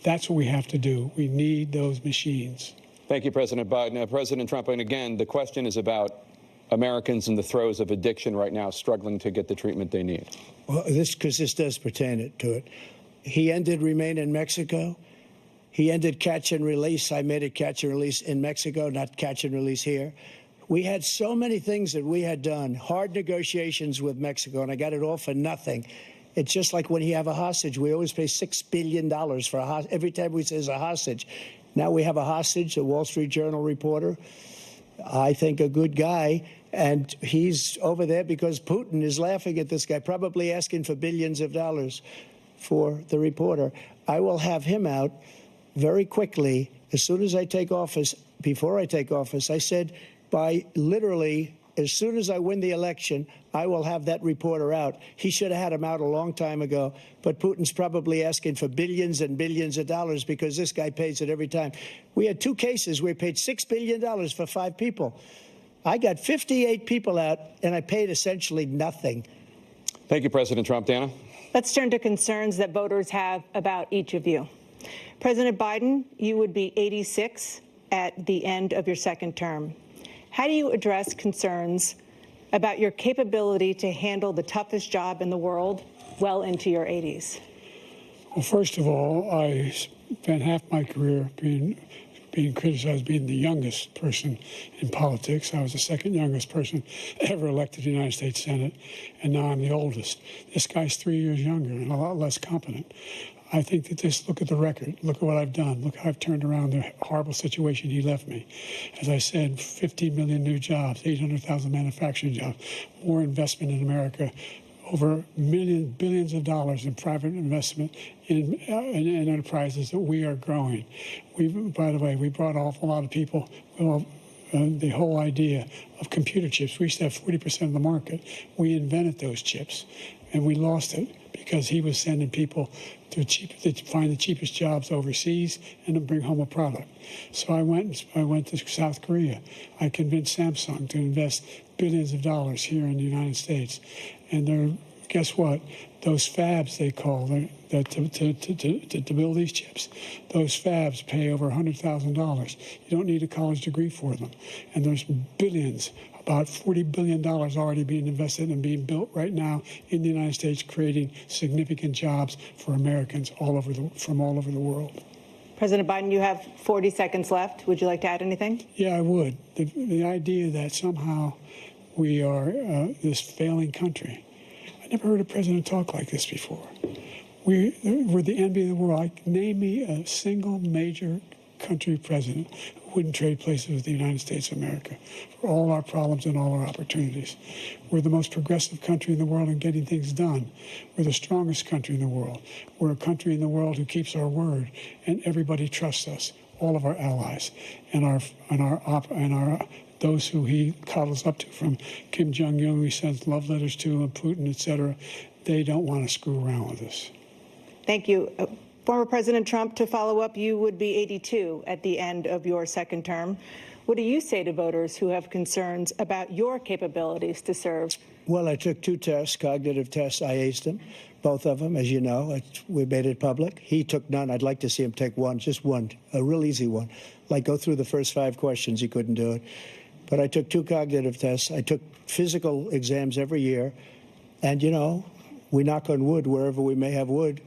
That's what we have to do. We need those machines. Thank you, President Biden. President Trump, and again, the question is about Americans in the throes of addiction right now, struggling to get the treatment they need. Well, this does pertain to it. He ended Remain in Mexico. He ended catch and release. I made it catch and release in Mexico, not catch and release here. We had so many things that we had done, hard negotiations with Mexico, and I got it all for nothing. It's just like when you have a hostage. We always pay $6 billion for a hostage. Every time we say a hostage. Now we have a hostage, a Wall Street Journal reporter, I think a good guy, and he's over there because Putin is laughing at this guy, probably asking for billions of dollars for the reporter. I will have him out very quickly as soon as I take office. Before I take office, I said by literally as soon as I win the election, I will have that reporter out. He should have had him out a long time ago, but Putin's probably asking for billions and billions of dollars because this guy pays it every time. We had 2 cases where he paid $6 billion for 5 people. I got 58 people out, and I paid essentially nothing. Thank you, President Trump. Dana? Let's turn to concerns that voters have about each of you. President Biden, you would be 86 at the end of your second term. How do you address concerns about your capability to handle the toughest job in the world well into your 80s? Well, first of all, I spent half my career being criticized being the youngest person in politics. I was the second youngest person ever elected to the United States Senate, and now I'm the oldest. This guy's 3 years younger and a lot less competent. I think that just look at the record. Look at what I've done. Look how I've turned around the horrible situation he left me. As I said, 15 million new jobs, 800,000 manufacturing jobs, more investment in America, over billions of dollars in private investment in enterprises that we are growing. By the way, we brought off a lot of people. The whole idea of computer chips. We used to have 40% of the market. We invented those chips, and we lost it because he was sending people to find the cheapest jobs overseas and to bring home a product. So I went to South Korea. I convinced Samsung to invest billions of dollars here in the United States. And guess what? Those fabs, they call to build these chips, those fabs pay over $100,000. You don't need a college degree for them. And there's billions, about $40 billion already being invested and being built right now in the United States, creating significant jobs for Americans from all over the world. President Biden, you have 40 seconds left. Would you like to add anything? Yeah, I would. The idea that somehow we are this failing country. I never heard a president talk like this before. We're the envy of the world. Name me a single major country president who wouldn't trade places with the United States of America for all our problems and all our opportunities. We're the most progressive country in the world in getting things done. We're the strongest country in the world. We're a country in the world who keeps our word, and everybody trusts us, all of our allies, and those who he coddles up to, from Kim Jong-un, he sends love letters to, and Putin, etc. They don't want to screw around with us. Thank you. Former President Trump, to follow up, you would be 82 at the end of your second term. What do you say to voters who have concerns about your capabilities to serve? Well, I took 2 tests, cognitive tests. I aced them, both of them, as you know. We made it public. He took none. I'd like to see him take one, just one, a real easy one. Like go through the first 5 questions. He couldn't do it. But I took 2 cognitive tests. I took physical exams every year. And, you know, we knock on wood wherever we may have wood,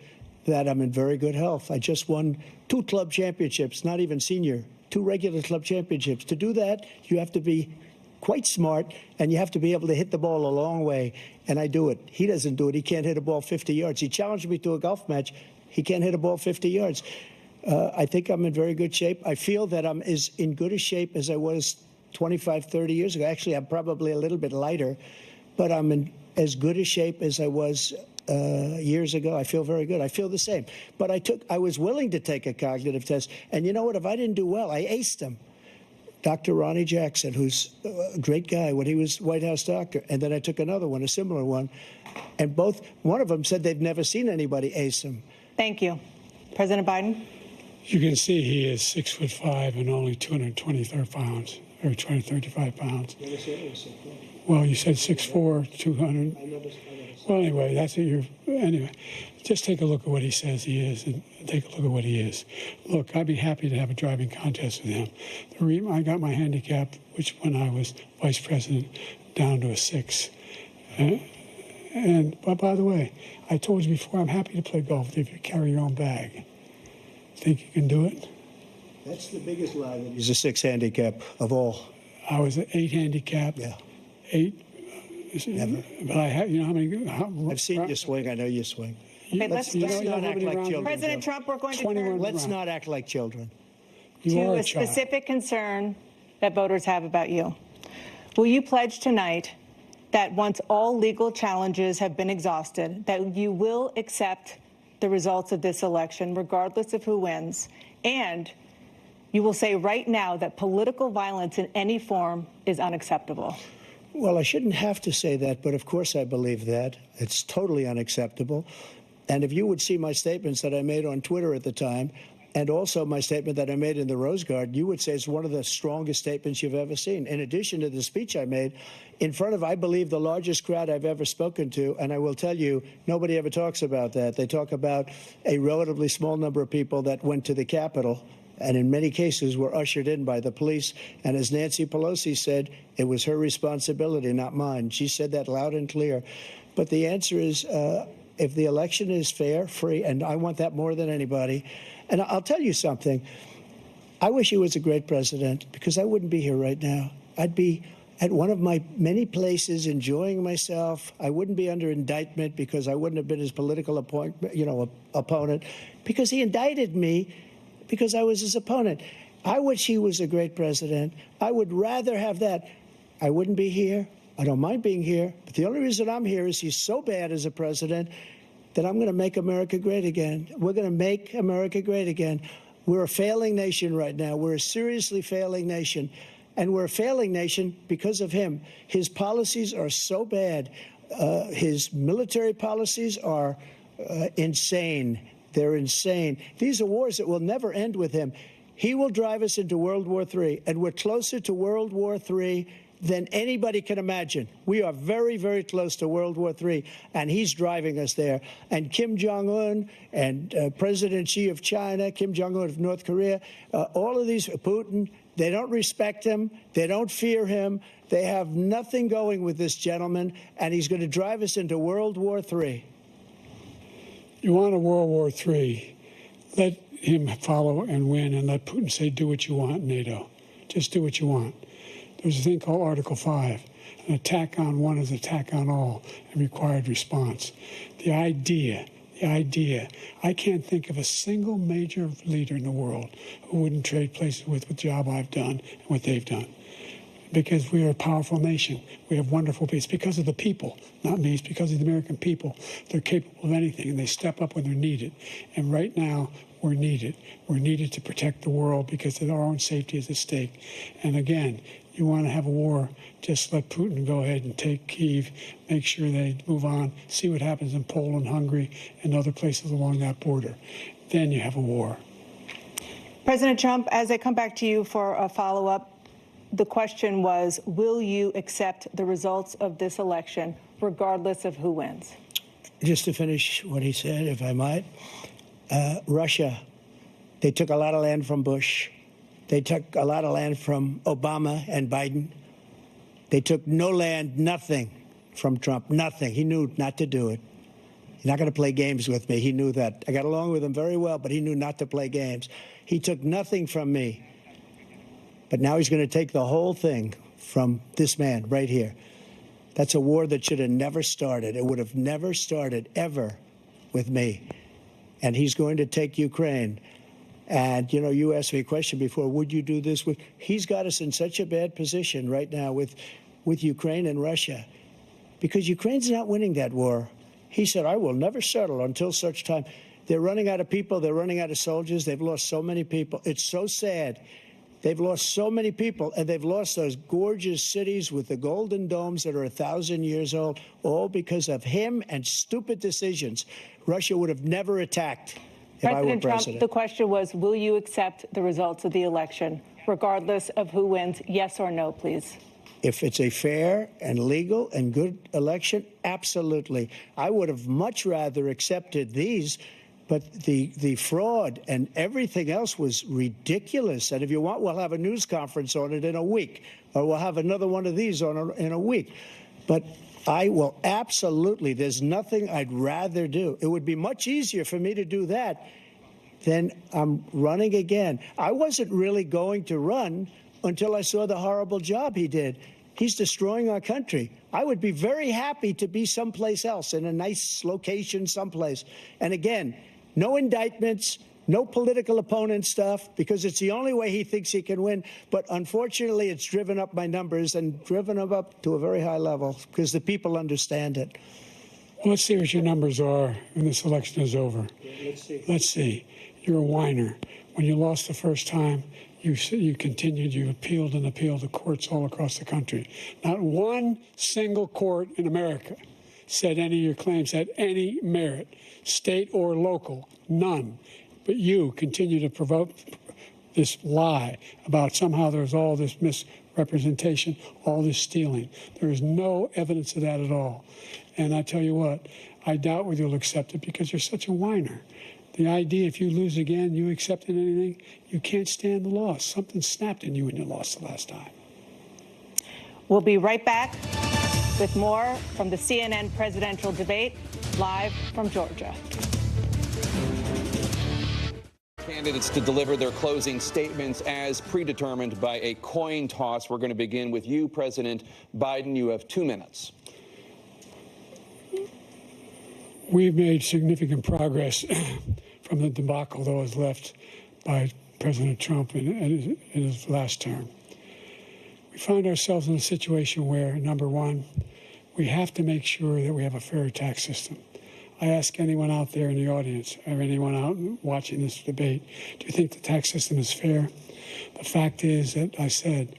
that I'm in very good health. I just won 2 club championships, not even senior, 2 regular club championships. To do that, you have to be quite smart, and you have to be able to hit the ball a long way, and I do it. He doesn't do it. He can't hit a ball 50 yards. He challenged me to a golf match, He can't hit a ball 50 yards. I think I'm in very good shape. I feel that I'm as in good a shape as I was 25, 30 years ago. Actually, I'm probably a little bit lighter, but I'm in as good a shape as I was years ago. I feel very good. I feel the same. But I was willing to take a cognitive test. And you know what? If I didn't do well, I aced them. Dr. Ronnie Jackson, who's a great guy when he was White House doctor. And then I took another one, a similar one. And one of them said they've never seen anybody ace him. Thank you. President Biden? You can see he is 6'5" and only 223 pounds, or 235 pounds. Well, you said 6'4", 200. Well, anyway, that's what you're. Anyway, just take a look at what he says he is, and take a look at what he is. Look, I'd be happy to have a driving contest with him. The reason I got my handicap, which when I was vice president, down to a 6. But by the way, I told you before, I'm happy to play golf if you carry your own bag. Think you can do it? That's the biggest lie. That he's a 6 handicap of all. I was an 8 handicap. Yeah. 8. Never. But I have, you know how many? I've seen you swing. I know you swing. Okay, let's not act like children. President Trump, we're going to turn Let's not act like children. You are to a a child. specific concern that voters have about you. Will you pledge tonight that once all legal challenges have been exhausted, that you will accept the results of this election, regardless of who wins, and you will say right now that political violence in any form is unacceptable? Well, I shouldn't have to say that, but of course I believe that. It's totally unacceptable. And if you would see my statements that I made on Twitter at the time, and also my statement that I made in the Rose Garden, you would say it's one of the strongest statements you've ever seen. In addition to the speech I made in front of, I believe, the largest crowd I've ever spoken to, and I will tell you, nobody ever talks about that. They talk about a relatively small number of people that went to the Capitol, and in many cases were ushered in by the police. And as Nancy Pelosi said, it was her responsibility, not mine. She said that loud and clear. But the answer is, if the election is fair, free, and I want that more than anybody. And I'll tell you something. I wish he was a great president, because I wouldn't be here right now. I'd be at one of my many places enjoying myself. I wouldn't be under indictment because I wouldn't have been his political opponent, because he indicted me because I was his opponent. I wish he was a great president. I would rather have that. I wouldn't be here. I don't mind being here. But the only reason I'm here is he's so bad as a president that I'm going to make America great again. We're going to make America great again. We're a failing nation right now. We're a seriously failing nation. And we're a failing nation because of him. His policies are so bad. His military policies are insane. They're insane. These are wars that will never end with him. He will drive us into World War III, and we're closer to World War III than anybody can imagine. We are very, very close to World War III, and he's driving us there. And Kim Jong-un and President Xi of China, Kim Jong-un of North Korea, all of these, Putin, they don't respect him. They don't fear him. They have nothing going with this gentleman, and he's going to drive us into World War III. You want a World War III, let him follow and win, and let Putin say, do what you want, NATO. Just do what you want. There's a thing called Article 5. An attack on one is an attack on all, and required response. The idea, I can't think of a single major leader in the world who wouldn't trade places with the job I've done and what they've done. Because we are a powerful nation. We have wonderful people. It's because of the people, not me. It's because of the American people. They're capable of anything, and they step up when they're needed. And right now, we're needed. We're needed to protect the world because our own safety is at stake. And again, you want to have a war, just let Putin go ahead and take Kyiv, make sure they move on, see what happens in Poland, Hungary, and other places along that border. Then you have a war. President Trump, as I come back to you for a follow-up, the question was, will you accept the results of this election, regardless of who wins? Just to finish what he said, if I might, Russia, they took a lot of land from Bush. They took a lot of land from Obama and Biden. They took no land, nothing from Trump, nothing. He knew not to do it. He's not going to play games with me. He knew that. I got along with him very well, but he knew not to play games. He took nothing from me. But now he's going to take the whole thing from this man right here. That's a war that should have never started. It would have never started, ever, with me. and he's going to take Ukraine. And, you know, you asked me a question before, would you do this? He's got us in such a bad position right now with Ukraine and Russia, because Ukraine's not winning that war. He said, I will never settle until such time. They're running out of people. They're running out of soldiers. They've lost so many people. It's so sad. They've lost so many people, and they've lost those gorgeous cities with the golden domes that are 1,000 years old, all because of him and stupid decisions. Russia would have never attacked if I were President Trump, president. the question was, will you accept the results of the election, regardless of who wins? Yes or no, please. If it's a fair and legal and good election, absolutely. I would have much rather accepted these, but the fraud and everything else was ridiculous. And if you want, we'll have a news conference on it in a week, or we'll have another one of these in a week. But I will absolutely, there's nothing I'd rather do. It would be much easier for me to do that than I'm running again. I wasn't really going to run until I saw the horrible job he did. He's destroying our country. I would be very happy to be someplace else, in a nice location someplace. And again, no indictments, no political opponent stuff, because it's the only way he thinks he can win. But unfortunately, it's driven up my numbers and driven them up to a very high level because the people understand it. Well, let's see what your numbers are when this election is over. Let's see. You're a whiner. When you lost the first time, you continued, you appealed and appealed to courts all across the country. Not one single court in America said any of your claims had any merit, state or local, none. But you continue to provoke this lie about somehow there's all this misrepresentation, all this stealing. There is no evidence of that at all. And I tell you what, I doubt whether you'll accept it because you're such a whiner. The idea, if you lose again, you accepting anything, you can't stand the loss. Something snapped in you when you lost the last time. We'll be right back with more from the CNN presidential debate, live from Georgia. Candidates to deliver their closing statements as predetermined by a coin toss. We're going to begin with you, President Biden. You have 2 minutes. We've made significant progress from the debacle that was left by President Trump in his last term. We find ourselves in a situation where, number one, we have to make sure that we have a fair tax system. I ask anyone out there in the audience or anyone out watching this debate, do you think the tax system is fair? The fact is that I said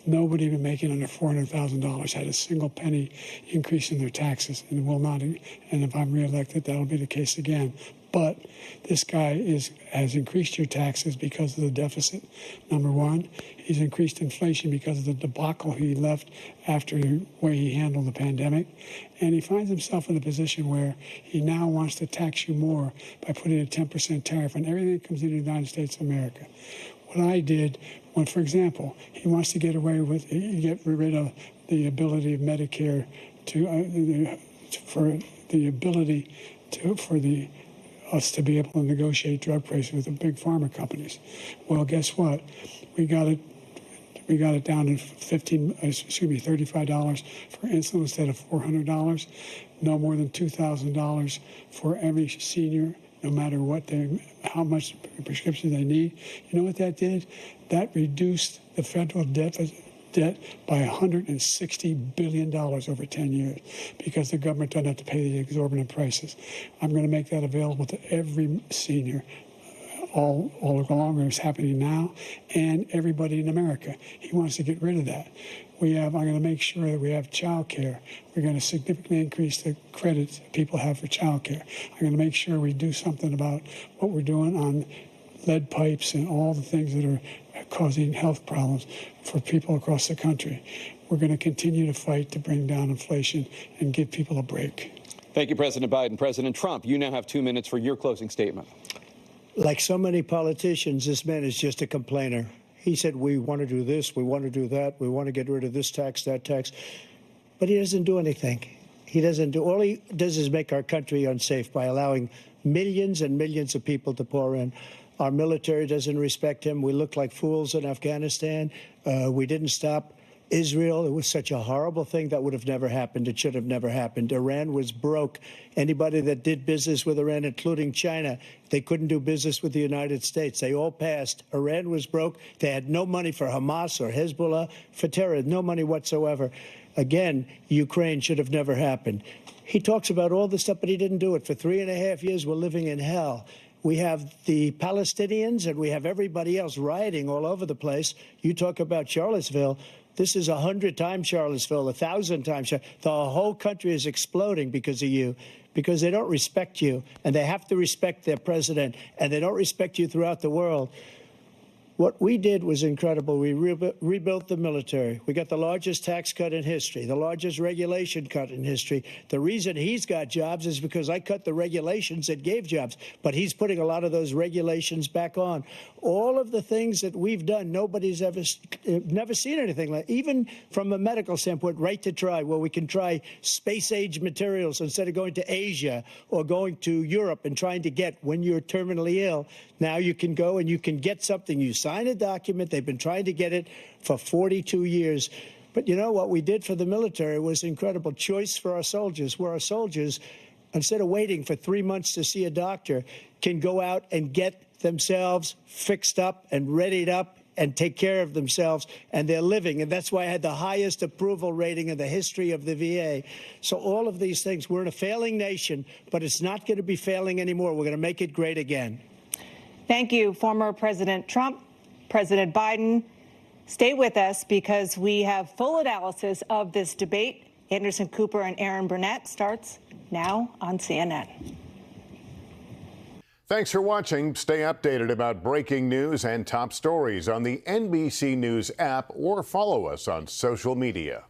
nobody even making under $400,000 had a single penny increase in their taxes and will not. And if I'm reelected, that'll be the case again. But this guy has increased your taxes because of the deficit, number one. He's increased inflation because of the debacle he left after the way he handled the pandemic. And he finds himself in a position where he now wants to tax you more by putting a 10% tariff on everything that comes into the United States of America. What I did, when, for example, he wants to get rid of the ability of Medicare us to be able to negotiate drug prices with the big pharma companies. Well, guess what? We got it down to $35 for insulin instead of $400. No more than $2,000 for every senior, no matter how much prescription they need. You know what that did? That reduced the federal debt by $160 billion over 10 years because the government doesn't have to pay the exorbitant prices. I'm going to make that available to every senior all along. It's happening now, and everybody in America. He wants to get rid of that. I'm going to make sure that we have child care. We're going to significantly increase the credits people have for child care. I'm going to make sure we do something about what we're doing on lead pipes and all the things that are causing health problems for people across the country. We're going to continue to fight to bring down inflation and give people a break. Thank you, President Biden. President Trump, you now have 2 minutes for your closing statement. Like so many politicians, this man is just a complainer. He said, we want to do this, we want to do that, we want to get rid of this tax, that tax. But he doesn't do anything. All he does is make our country unsafe by allowing millions and millions of people to pour in. Our military doesn't respect him. We look like fools in Afghanistan. We didn't stop Israel, it was such a horrible thing that would have never happened. It should have never happened. Iran was broke. Anybody that did business with Iran, including China, they couldn't do business with the United States. They all passed. Iran was broke. They had no money for Hamas or Hezbollah, for terror, no money whatsoever. Again, Ukraine should have never happened. He talks about all this stuff, but he didn't do it. For 3.5 years, we're living in hell. We have the Palestinians and we have everybody else rioting all over the place. You talk about Charlottesville. This is 100 times Charlottesville, 1,000 times. The whole country is exploding because of you, because they don't respect you, and they have to respect their president, and they don't respect you throughout the world. What we did was incredible. We rebuilt the military. We got the largest tax cut in history, the largest regulation cut in history. The reason he's got jobs is because I cut the regulations that gave jobs, but he's putting a lot of those regulations back on. All of the things that we've done, nobody's never seen anything like. Even from a medical standpoint, right to try, where we can try space-age materials instead of going to Asia or going to Europe and trying to get when you're terminally ill. Now you can go and you can get something. You sign a document. They've been trying to get it for 42 years. But you know what we did for the military was incredible. Choice for our soldiers, where our soldiers, instead of waiting for 3 months to see a doctor, can go out and get themselves fixed up and readied up and take care of themselves, and they're living. And that's why I had the highest approval rating in the history of the VA. So all of these things, we're in a failing nation, but it's not going to be failing anymore. We're going to make it great again. Thank you, former President Trump, President Biden. Stay with us because we have full analysis of this debate. Anderson Cooper and Aaron Burnett starts now on CNN. Thanks for watching. Stay updated about breaking news and top stories on the NBC News app or follow us on social media.